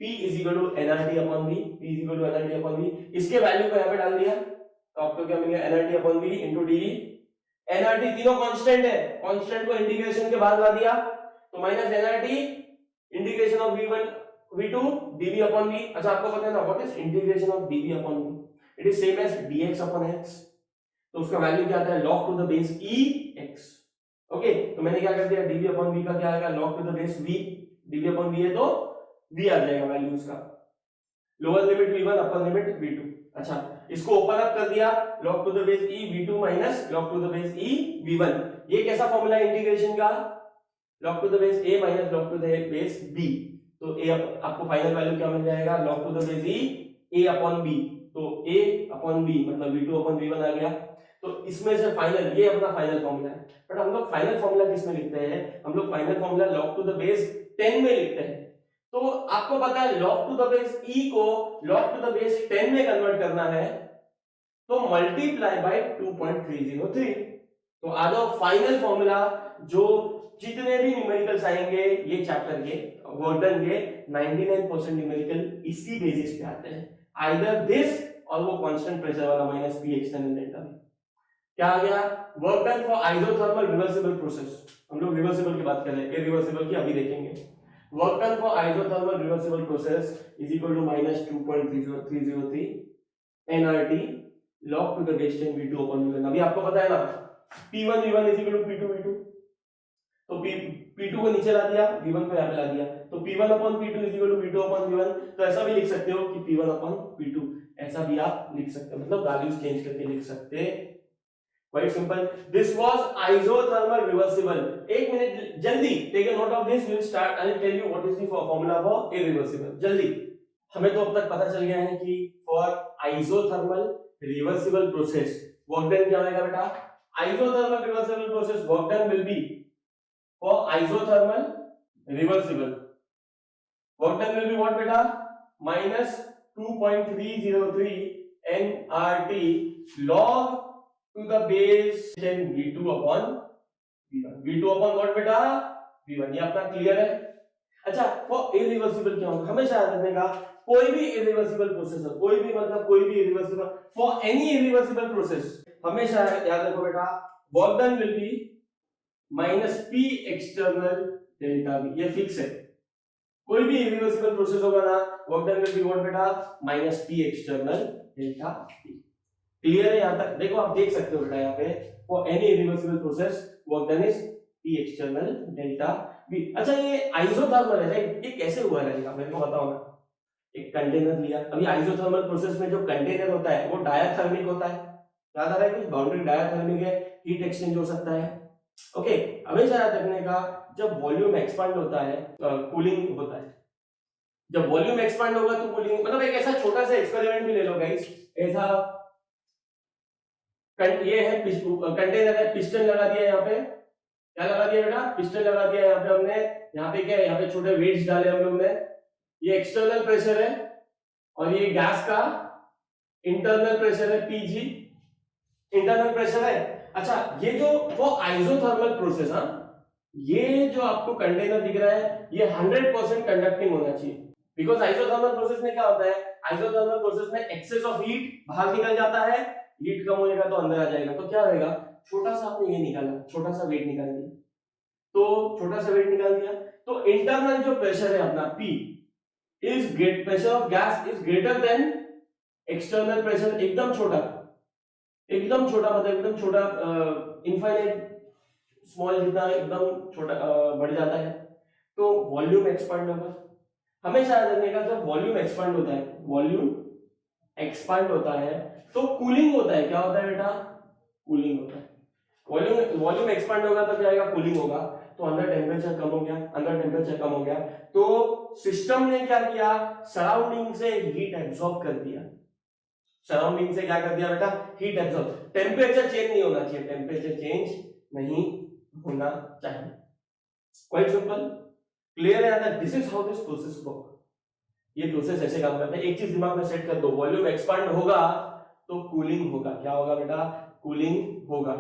P is equal to NRT upon V, P is equal to NRT upon V, इसके वैल्यू को यहाँ पे डाल दिया, तो आपको क्या मिलेगा, NRT upon V into dV। एनआरटी तीनों कांस्टेंट है, कांस्टेंट को इंटीग्रेशन के बाद ला दिया, तो minus NRT integration of V1 V2 dV upon V। अच्छा आपको पता है ना what is integration of dV upon V, it is same as dx upon x, तो उसका वैल्यू क्या आता है, log to the base ex। Okay, तो मैंने क्या कर दिया, dV अपॉन V का क्या आएगा, log to the base v, dV upon V है तो v आ जाएगा वैल्यू उसका, lower limit V1 upper limit V2। अच्छा इसको ओपन अप कर दिया, log to the base e V2 minus log to the base e V1। ये कैसा फॉर्मूला है इंटीग्रेशन का, log to the base a minus log to the base b, तो a आपको फाइनल वैल्यू क्या मिल जाएगा, log to the base e a upon b, तो a अपॉन b मतलब V2 अपॉन V1 आ गया। तो इसमें से फाइनल, ये अपना फाइनल फॉर्मूला है, बट हम लोग फाइनल फॉर्मूला किसमें लिखते हैं, हम लोग final formula log to the base 10 में लिखते हैं। तो आपको पता है log to the base e को log टू द बेस 10 में कन्वर्ट करना है, तो मल्टीप्लाई बाय 2.303। तो आ जाओ फाइनल फॉर्मूला, जो जितने भी न्यूमेरिकल्स आएंगे ये चैप्टर के वर्डन के 99% न्यूमेरिकल इसी बेसिस पे आते हैं, आइदर दिस और वो कांस्टेंट प्रेशर वाला माइनस पी एक्सटर्नल डेल्टा। क्या आ गया, work done for isothermal reversible process, हम लोग रिवर्सिबल की बात कर रहे हैं, इरिवर्सिबल की अभी देखेंगे। Work done for isothermal reversible process is equal to -2.303 nRT log to the base 10 V2 upon V1। अभी आपको पता है ना P1 V1 is equal to P2 V2, तो P2 को नीचे ला दिया, V1 को यहाँ पे ला दिया, तो P1 upon P2 is equal to V2 upon V1। तो ऐसा भी लिख सकते हो कि P1 अपॉन P2, ऐसा भी आप लिख सकते हो, मतलब वैल्यूज चेंज करके लिख सकते, quite simple। this was isothermal reversible। एक मिनट जल्दी take a note of this, we'll start, I will tell you what is the formula for irreversible। जल्दी, हमें तो अब तक पता चल गया है कि for isothermal reversible process work done क्या होगा बेटा, isothermal reversible process work done will be for isothermal reversible work done will be what बेटा, -2.303 nRT log to the base 10 V2 upon V1। V2 upon what बेटा, V1। ये अपना क्लियर है। अच्छा फॉर इरिवर्सिबल क्या होगा, हमेशा याद रखने का, कोई भी इरिवर्सिबल प्रोसेस है, कोई भी मतलब कोई भी irreversible, for any irreversible process हमेशा याद रखो बेटा, work done will be -P external delta V, ये फिक्स है। कोई भी इरिवर्सिबल प्रोसेस होगा ना, work done will be what बेटा, -P external delta V। Clear है यहां तक, देखो आप देख सकते हो बेटा यहाँ पे, for any irreversible process work done is P external delta V। अच्छा ये आइसोथर्मल है राइट, ये कैसे हुआ रहेगा मेरे को बताओ ना। एक कंटेनर लिया, अभी आइसोथर्मल प्रोसेस में जो कंटेनर होता है वो डायाथर्मिक होता है, याद आ रहा है कुछ, बाउंड्री डायाथर्मिक है, हीट एक्सचेंज हो सकता है। ओके, हमेशा याद रखने का, जब वॉल्यूम एक्सपांड होता है कूलिंग होता है, जब वॉल्यूम एक्सपांड होगा तो कूलिंग, मतलब एक ऐसा छोटा सा एक्सपेरिमेंट भी ले लो गाइस, ऐसा ये है कंटेनर है, पिस्टन लगा दिया यहाँ पे, क्या लगा दिया बेटा, पिस्टन लगा दिया यहाँ पे हमने, यहाँ पे क्या है, यहाँ पे छोटे वेट्स डाले हम लोग ने, ये एक्सटर्नल प्रेशर है और ये गैस का इंटरनल प्रेशर है PG, इंटरनल प्रेशर है। अच्छा, ये जो वो आइसोथर्मल प्रोसेस, हाँ, ये जो आपको कंटेनर दिख रहा है ये 100% कंडक्टिंग होना चाहिए, बिकॉज आइसोथर्मल प्रोसेस में क्या होता है, आइसोथर्मल प्रोसेस में एक्सेस ऑफ हीट बाहर निकल जाता है, हीट कम होएगा तो अंदर आ जाएगा, तो क्या होएगा, छोटा सा आपने ये निकाला, छोटा सा वेट निकाल दिया, तो छोटा सा वेट निकाल दिया, तो इंटरनल जो प्रेशर है अपना P is great, pressure of gas is greater than external pressure, एकदम छोटा, एकदम छोटा, मतलब एकदम छोटा, इनफाइनाइट स्मॉल, जितना एकदम छोटा बढ़ जाता है, तो वॉल्यूम एक्सपांड होगा। हमेशा याद रखने का, जब वॉल्यूम एक्सपांड होता है, वॉल्यूम एक्सपांड होता है तो कूलिंग होता है, क्या होता है बेटा, कूलिंग होता है। वॉल्यूम वॉल्यूम एक्सपांड होगा तो क्या आएगा, कूलिंग होगा, तो अंदर टेम्परेचर कम हो गया, अंदर टेम्परेचर कम हो गया, तो सिस्टम ने क्या किया, सराउंडिंग से हीट एब्सॉर्ब कर दिया, सराउंडिंग से क्या कर दिया बेटा, हीट एब्सॉर्ब, टेम्परेचर चेंज नहीं होना चाहिए, टेम्परेचर चेंज नहीं होना चाहिए, क्वाइट सिंपल, क्लियर है ना, this is how this process work, ये प्रोसेस ऐसे काम करता है। एक चीज दिमाग में सेट कर दो, वॉल्यूम एक्सपांड होगा तो कूलिंग होगा, क्या होगा बेटा, कूलिंग होगा,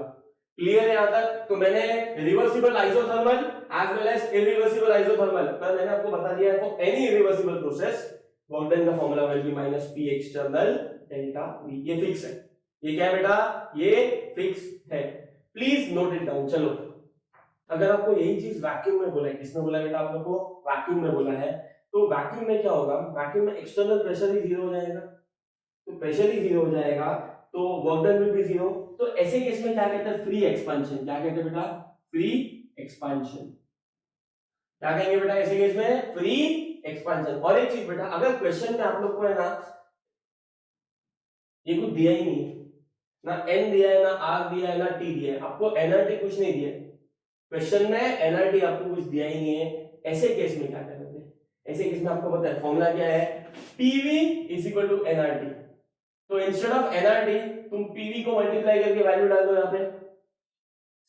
क्लियर है यहां तक। तो मैंने reversible isothermal as well as irreversible isothermal, पर मैंने आपको बता दिया है for any irreversible process work done का formula will be minus P external delta V, ये फिक्स है, ये क्या है बेटा, ये फिक्स है, प्लीज नोट इट डाउन। चलो, अगर आपको यही चीज वैक्यूम में बोला है, किसमें बोला है बेटा, आप लोग को वैक्यूम में बोला है, तो वैक्यूम में क्या होगा, वैक्यूम में एक्सटर्नल प्रेशर ही जीरो हो जाएगा, तो प्रेशर ही जीरो हो जाएगा तो work done will B zero, तो ऐसे केस में क्या कहते हैं, फ्री एक्सपेंशन, क्या कहते हैं बेटा, फ्री एक्सपेंशन, क्या कहेंगे बेटा ऐसे केस में, फ्री एक्सपेंशन। और एक चीज बेटा, अगर क्वेश्चन में आप लोग को है ना, ये कुछ दिया ही नहीं है ना, n दिया है ना, r दिया है ना, t दिया है, आपको nrt कुछ नहीं दिया है क्वेश्चन में, nrt आपको कुछ दिया ही नहीं है, ऐसे केस में क्या करोगे, ऐसे केस में आपको पता है फॉर्मूला क्या है, pv is equal to nrt, तो इंस्टेड ऑफ nrt तुम pv को मल्टीप्लाई करके वैल्यू डाल दो यहाँ पे,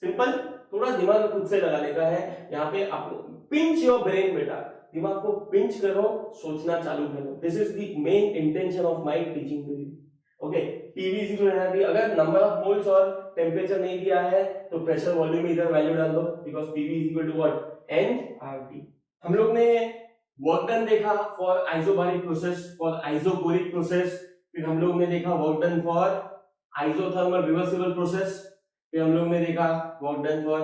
सिंपल, थोड़ा दिमाग खुद से लगाने का है यहाँ पे, आपको पिंच योर ब्रेन बेटा, दिमाग को पिंच करो, सोचना चालू करो, this is the main intention of my teaching to you, okay. PV is equal to NRT, अगर नंबर ऑफ मोल्स और टेम्परेचर नहीं दिया है तो प्रेशर वॉल्यूम इधर वैल्यू डाल दो, because PV is equal to what, NRT. हम लोग ने वर्क डन देखा for isobaric process, for isochoric process, फिर हम लोग ने देखा work done for isothermal reversible process, फिर हम लोग ने देखा work done for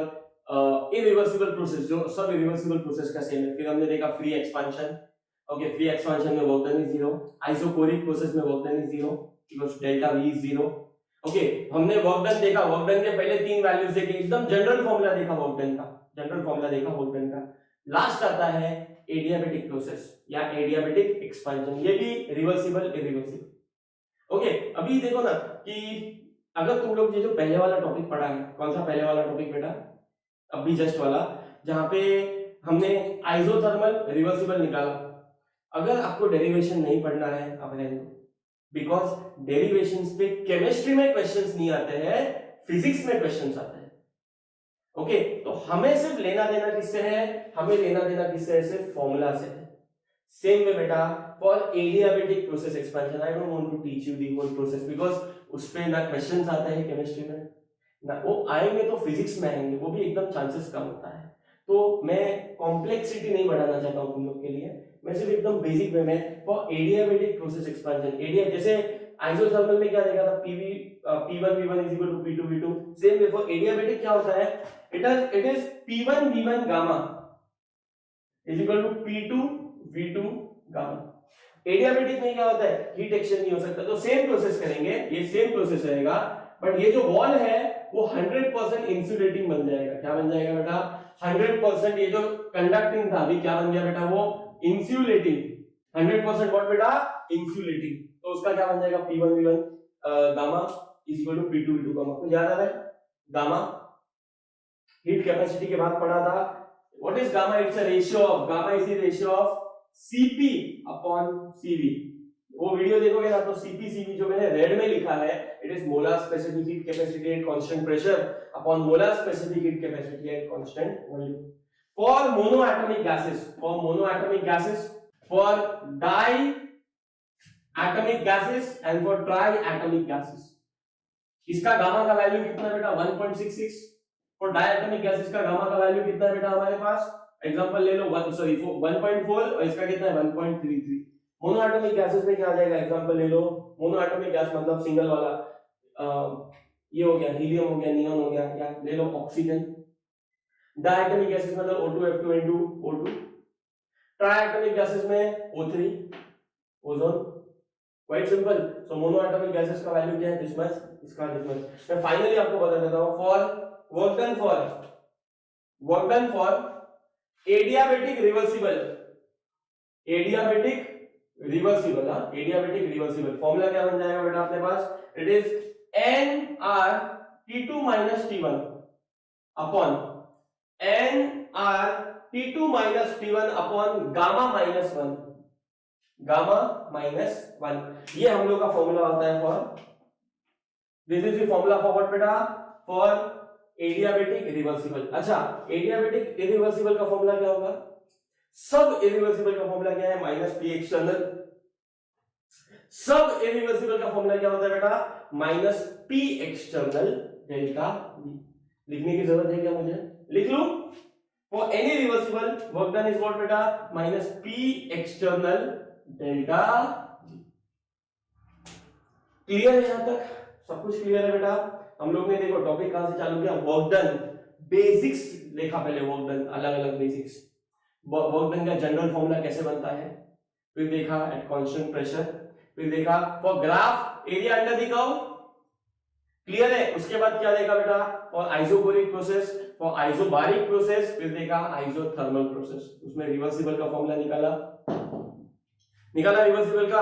irreversible process, जो सब इरिवर्सिबल प्रोसेस का सेम है, फिर हमने देखा free expansion, okay, free expansion में work done is zero, isochoric process में work done is zero because delta v is 0, okay. हमने वर्क डन देखा, वर्क डन के पहले तीन वैल्यूज देखे, एकदम जनरल फॉर्मूला देखा वर्क डन का, जनरल फॉर्मूला देखा वर्क डन का, लास्ट आता है एडियाबैटिक प्रोसेस या एडियाबैटिक एक्सपेंशन, ये भी रिवर्सिबल इरिवर्सिबल, ओके। अभी देखो ना कि अगर तुम लोग ये जो पहले वाला टॉपिक पढ़ा है, कौन सा पहले वाला टॉपिक बेटा, अभी जस्ट वाला, जहां पे हमने आइसोथर्मल रिवर्सिबल निकाला, अगर आपको डेरिवेशन नहीं पढ़ना है आप रहने दो, बिकॉज डेरिवेशंस पे केमिस्ट्री में क्वेश्चंस नहीं आते हैं, फिजिक्स में क्वेश्चंस आते हैं, ओके। तो हमें सिर्फ लेना देना किससे है, हमें लेना देना किससे है, सिर्फ फॉर्मूला से है। सेम वे बेटा for adiabatic process expansion, I don't want to teach you the whole process, because उस पे ना क्वेश्चंस आते हैं केमिस्ट्री में, ना वो आएंगे तो फिजिक्स में आएंगे, वो भी एकदम चांसेस कम होता है, तो मैं कॉम्प्लेक्सिटी नहीं बढ़ाना चाहता हूं तुम लोग के लिए, मैं सिर्फ एकदम बेसिक वे में फॉर एडियाबैटिक प्रोसेस एक्सपेंशन, एडिया जैसे आइसोथर्मल में क्या देखा था, PV p1 v1 is equal to p2 v2, same way for adiabatic क्या होता है, it is p1 v1 gamma is equal to p2 v2 gamma. Adiabatic में क्या होता है, हीट एक्सचेंज नहीं हो सकता, तो सेम प्रोसेस करेंगे, ये सेम प्रोसेस रहेगा, बट ये जो वॉल है वो 100% इंसुलेटिंग बन जाएगा, क्या बन जाएगा बेटा, 100%, ये जो कंडक्टिंग था अभी क्या बन गया बेटा, वो इंसुलेटिंग, 100% व्हाट बेटा, इंसुलेटिंग, तो उसका क्या बन जाएगा, p1 v1 gamma is equal to p2 v2 gamma, तो याद आ रहा है, गामा हीट कैपेसिटी के बाद पढ़ा था, what is gamma, it's a ratio of, gamma is the ratio of Cp upon Cv, वो वीडियो देखोगे ना तो Cp Cv जो मैंने रेड में लिखा है, it is molar specific heat capacity at constant pressure upon molar specific heat capacity at constant volume, for monoatomic gases, for monoatomic gases, for diatomic gases and for triatomic gases, इसका गामा का वैल्यू कितना है बेटा 1.66। और डायटोमिक गैसेस का गामा का वैल्यू कितना है बेटा हमारे पास, एग्जांपल ले लो 1.4 और इसका कितना है 1.33। मोनो एटॉमिक गैसेस में क्या आ जाएगा, एग्जांपल ले लो मोनो एटॉमिक गैस मतलब सिंगल वाला, ये हो गया हीलियम हो गया, नियॉन हो गया, या ले लो ऑक्सीजन। डायटोमिक गैसेस मतलब O2 F2 N2 O2। Triatomic gases में O3 ozone. Quite simple. So monoatomic gases का वैल्यू क्या है, दिस मच, इसका दिस मच। मैं फाइनली आपको बता देता हूं, for work done for adiabatic reversible, adiabatic reversible, हां एडियाबेटिक रिवर्सिबल फॉर्मूला क्या बन जाएगा बेटा अपने पास, it is NR T2 T1 upon NR T2 T1 upon gamma -1, gamma -1। ये हम लोग का फॉर्मूला होता है for, this is the formula for what बेटा, फॉर एडियाबेटिक रिवर्सिबल। अच्छा एडियाबेटिक इरिवर्सिबल का फॉर्मूला क्या होगा, सब इरिवर्सिबल का फॉर्मूला क्या है, -P एक्सटर्नल। सब इरिवर्सिबल का फॉर्मूला क्या होता है बेटा, -P एक्सटर्नल डेल्टा V। लिखने की जरूरत है क्या मुझे, लिख लूं, for any reversible work done is what बेटा, -P external delta V। Clear है यहां तक, सब कुछ क्लियर है बेटा। हम लोग ने देखो टॉपिक कहां से चालू किया, वर्क डन बेसिक्स देखा पहले, वर्क डन अलग अलग बेसिक्स, वर्क डन का जनरल फॉर्मूला कैसे बनता है, फिर देखा एट कांस्टेंट प्रेशर, फिर देखा for graph area under the curve, clear है। उसके बाद क्या देखा बेटा, for isobaric process, for isobaric process, फिर देखा आइसोथर्मल प्रोसेस, उसमें रिवर्सिबल का फॉर्मूला निकाला रिवर्सिबल का,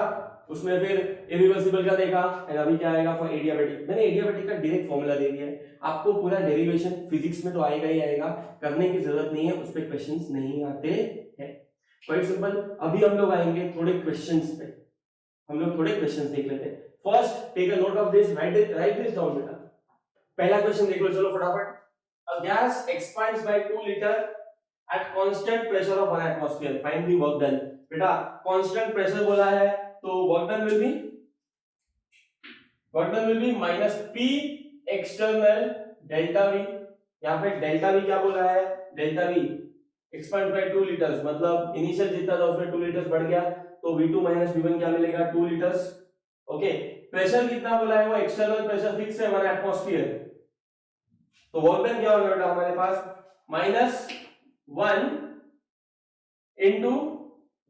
उसमें फिर इरिवर्सिबल का देखा, एंड अभी क्या आएगा फॉर एडियाबेटिक। मैंने एडियाबेटिक का डायरेक्ट फॉर्मूला दे दिया है आपको, पूरा डेरिवेशन फिजिक्स में तो आएगा ही आएगा, करने की जरूरत नहीं है, उस पे क्वेश्चंस नहीं आते हैं, क्वाइट सिंपल। अभी हम लोग आएंगे थोड़े क्वेश्चंस पे, हम लोग थोड़े क्वेश्चंस देख लेते हैं। First take a note of this, right this down बेटा। पहला क्वेश्चन देख लो चलो फटाफट। A gas expands by 2 litre at constant pressure of 1 atmosphere, find the work done. बेटा कांस्टेंट प्रेशर बोला है तो work done will be -P external delta V। यहां पे डेल्टा V क्या बोला है, delta V expand by 2 litres, मतलब इनिशियल जितना था उसमें 2 लीटर्स बढ़ गया, तो V2 V1 क्या मिलेगा, 2 लीटर्स। ओके, प्रेशर कितना बोला है, वो एक्सटर्नल प्रेशर फिक्स है 1 एटमॉस्फेयर, तो वर्क डन क्या होगा बेटा हमारे पास -1 into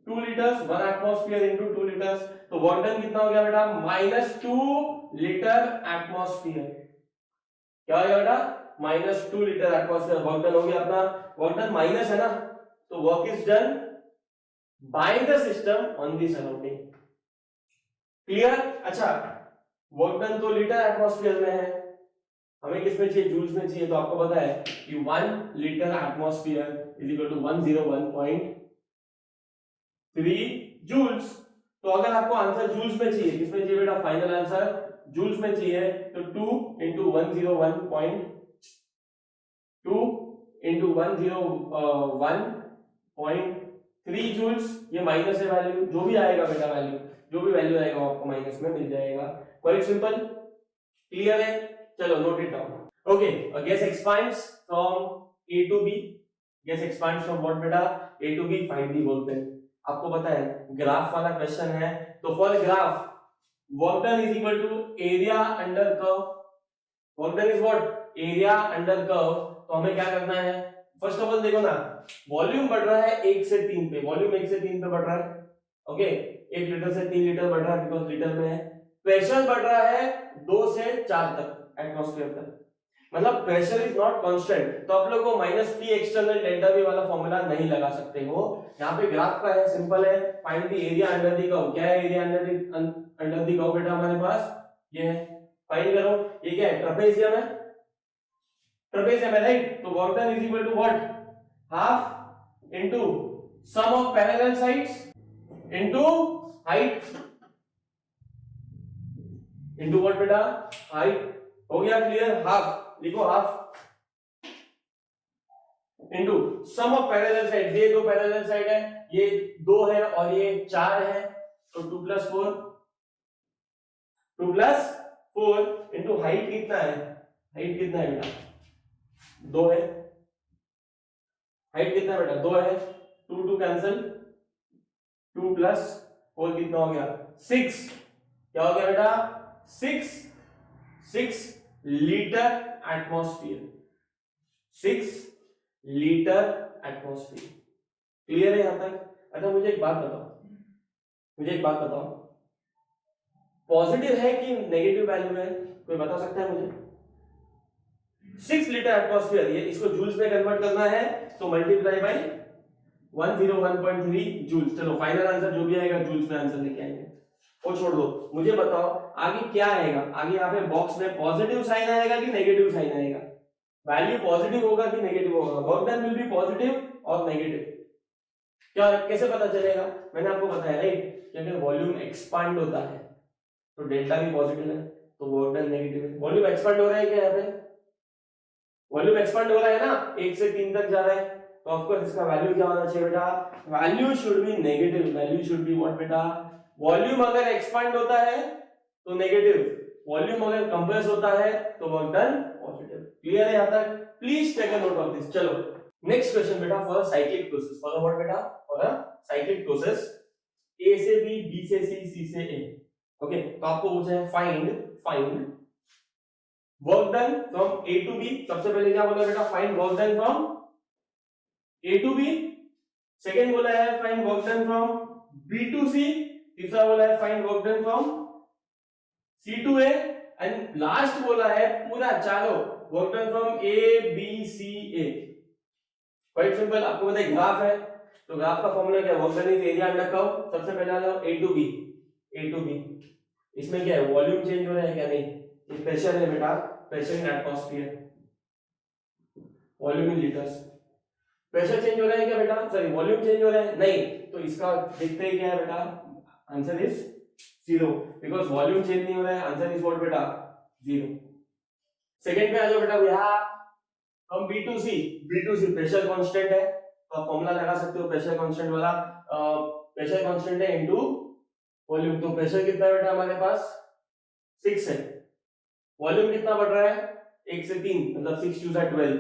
2 liters 1 atmosphere into 2 liters, तो वर्क डन कितना हो गया बेटा, -2 लीटर एटमॉस्फेयर। क्या हो गया बेटा, -2 लीटर एटमॉस्फेयर वर्क डन हो गया अपना। वर्क डन माइनस है ना, तो work is done by the system on the surrounding, clear. अच्छा वर्क डन तो लीटर एटमॉस्फेयर में है, हमें किस में चाहिए, जूल्स में चाहिए, तो आपको पता है कि 1 litre atmosphere is equal to 101.3 joules. तो अगर आपको आंसर जूल्स में चाहिए, किसमें चाहिए बेटा, फाइनल आंसर जूल्स में चाहिए, तो 2 into 101.3 जूल्स, ये माइनस है वैल्यू, जो भी आएगा बेटा वैल्यू, जो भी वैल्यू आएगा आपको माइनस में मिल जाएगा, क्वाइट सिंपल, क्लियर है। चलो note it down. Okay, a gas expands from A to B, gas expands from what बेटा, A to B, find the work done। आपको पता है ग्राफ वाला क्वेश्चन है, तो for graph work done is equal to area under curve, work done is what, area under curve. तो हमें क्या करना है, फर्स्ट ऑफ ऑल देखो ना, वॉल्यूम बढ़ रहा है 1 से 3 पे, वॉल्यूम 1 से 3 पे बढ़ रहा है, ओके 1 लीटर से 3 लीटर बढ़ रहा है बिकॉज़ लीटर में है। प्रेशर बढ़ रहा है 2 से 4 तक एटमॉस्फेयर तक, मतलब प्रेशर इज नॉट कांस्टेंट, तो आप लोग को -P एक्सटर्नल डेल्टा V वाला फॉर्मूला नहीं लगा सकते हो। यहाँ पे ग्राफ का है, सिंपल है, find the area under the curve. क्या है एरिया अंडर द कर्व बेटा हमारे पास, ये है, फाइंड करो। ये क्या है, ट्रेपेजियम है, ट्रेपेजियम है राइट, तो work done is equal to what, half into sum of parallel sides into height, into what बेटा, हाइट। हो गया क्लियर, हाफ लिखो, half into sum of parallel side, ये दो पैरेलल साइड है, ये 2 है और ये 4 है, तो 2 + 4 4 इंटू हाइट कितना है, हाइट कितना है बेटा 2 है, हाइट कितना है बेटा 2 है, 2 2 कैंसिल, 2 प्लस 4 कितना हो गया 6, क्या हो गया बेटा 6 litre atmosphere, 6 litre atmosphere. Clear है यहां तक? अच्छा मुझे एक बात बताओ, पॉजिटिव है कि नेगेटिव वैल्यू है, कोई बता सकता है मुझे? 6 लीटर एटमॉस्फेयर, ये इसको जूल्स में कन्वर्ट करना है तो मल्टीप्लाई बाय 101.3 जूल्स। चलो फाइनल आंसर जो भी आएगा जूल्स में आंसर लेके आएंगे, वो छोड़ दो। मुझे बताओ आगे क्या आएगा, आगे यहाँ पे बॉक्स में पॉजिटिव साइन आएगा कि नेगेटिव साइन आएगा, वैल्यू पॉजिटिव होगा कि नेगेटिव होगा, work done will be positive और नेगेटिव। क्या कैसे पता चलेगा? मैंने आपको बताया राइट, कि अगर वॉल्यूम एक्सपांड होता है तो डेल्टा भी पॉजिटिव है तो वर्क डन नेगेटिव है। वॉल्यूम एक्सपांड हो रहा है क्या यहाँ पे? वॉल्यूम एक्सपांड हो रहा है ना, 1 से 3 तक जा रहा है, तो ऑफ कोर्स इसका वैल्यू क्या होना चाहिए बेटा? Value should be negative, value should be what बेटा? वॉल्यूम अगर एक्सपांड होता है तो नेगेटिव, वॉल्यूम अगर कंप्रेस होता है तो वर्क डन पॉजिटिव। क्लियर है यहां तक? Please take a note of this. चलो नेक्स्ट क्वेश्चन बेटा, for a cyclic process, for what बेटा? For a cyclic process, A से बी, बी से सी से ए। ओके, तो आपको पूछा है find work done from A to B. सबसे पहले क्या बोला बेटा? Find work done from A to B. Second बोला है find work done from B to C. तीसरा बोला है find work done from C to A, and last बोला है पूरा चारों work done from A B C A. Quite simple. आपको पता है ग्राफ है, तो ग्राफ का फॉर्मूला क्या है? Work done is area under curve. सबसे पहले आ जाओ ए टू बी। इसमें क्या है? वॉल्यूम चेंज हो रहा है क्या? नहीं, ये प्रेशर है बेटा, pressure in atmosphere, volume in litres. Pressure change हो रहा है क्या बेटा? सॉरी, वॉल्यूम चेंज हो रहा है? नहीं, तो इसका देखते ही क्या है बेटा? Answer is 0, because volume change नहीं हो रहा है। आंसर इज व्हाट बेटा? 0। सेकंड पे आ जाओ बेटा, यहां हम B2C प्रेशर कांस्टेंट है, तो आप फॉर्मूला लगा सकते हो प्रेशर कांस्टेंट वाला। प्रेशर कांस्टेंट है इनटू वॉल्यूम, तो प्रेशर कितना है बेटा हमारे पास? 6 है। वॉल्यूम कितना बढ़ रहा है? 1 से 3, मतलब 6 2 12।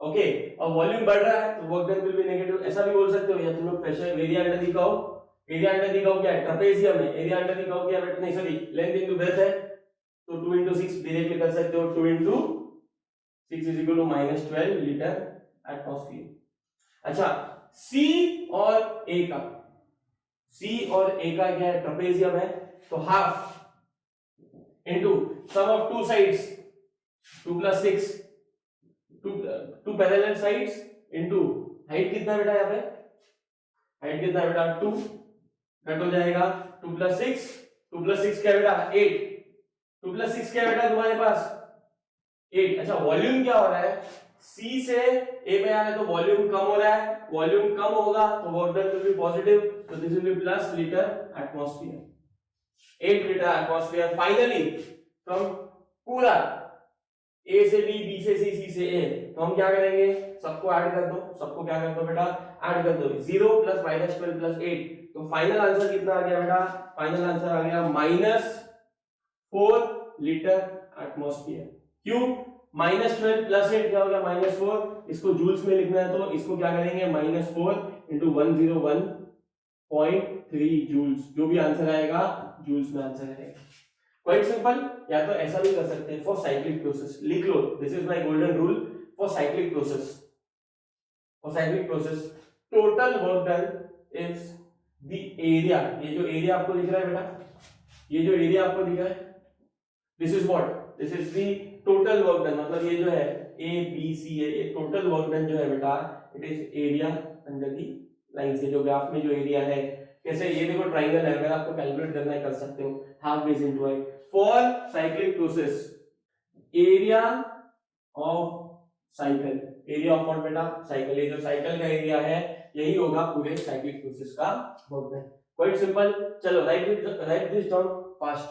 ओके, और वॉल्यूम बढ़ रहा है तो work done will be negative. ऐसा भी बोल सकते हो, या तुम लोग pressure area under the curve, area under the curve क्या है? ट्रेपेजियम है, एरिया अंडर द कर्व क्या है? नहीं सॉरी, लेंथ इनटू ब्रेड्थ है, तो 2 into 6 डायरेक्टली कर सकते हो। 2 into 6 is equal to -12 litre atmosphere. अच्छा, C और A का क्या है? ट्रेपेजियम है, तो half into sum of two sides 2 plus 6, two parallel sides into height कितना है बेटा? यहाँ पे हाइट कितना है बेटा? 2 कट हो जाएगा, 2 plus 6 क्या है बेटा? 8। 2 plus 6 क्या है बेटा तुम्हारे पास? 8। अच्छा, वॉल्यूम क्या हो रहा है? C से A पे आ रहा है तो वॉल्यूम कम हो रहा है, वॉल्यूम कम होगा तो work done will be positive, तो this will be plus litre atmosphere, 8 litre atmosphere. Finally from पूरा A से B, B से C, C से A, तो हम क्या करेंगे? सबको ऐड कर दो, सबको क्या कर दो बेटा? ऐड कर दो। 0 प्लस -12 प्लस 8, तो फाइनल आंसर कितना आ गया बेटा? फाइनल आंसर आ गया -4 लीटर एटमॉस्फेयर। क्यों? -12 प्लस 8 क्या हो गया? -4। इसको जूल्स में लिखना है तो इसको क्या करेंगे? -4 into 101.3 जूल्स। जो भी आंसर आएगा जूल्स में आंसर आएगा। Quite simple. या तो ऐसा भी कर सकते हैं, फॉर साइक्लिक प्रोसेस लिख लो, this is my golden rule for cyclic process. For cyclic process total work done is the area, ये जो एरिया आपको दिख रहा है बेटा, ये जो एरिया आपको दिख रहा है, this is what? This is the total work done. मतलब ये जो है ए बी सी है, ये टोटल वर्क डन जो है बेटा, it is area under the line से। जो ग्राफ में जो एरिया है, कैसे? ये देखो ट्रायंगल है, अगर आपको कैलकुलेट करना है कर सकते हो, half base into height. For cyclic process area of cycle, area of what बेटा? साइकिल। ये जो साइकिल का एरिया है यही होगा पूरे साइक्लिक प्रोसेस का वर्क डन। Quite simple. चलो राइट दिस डाउन फास्ट।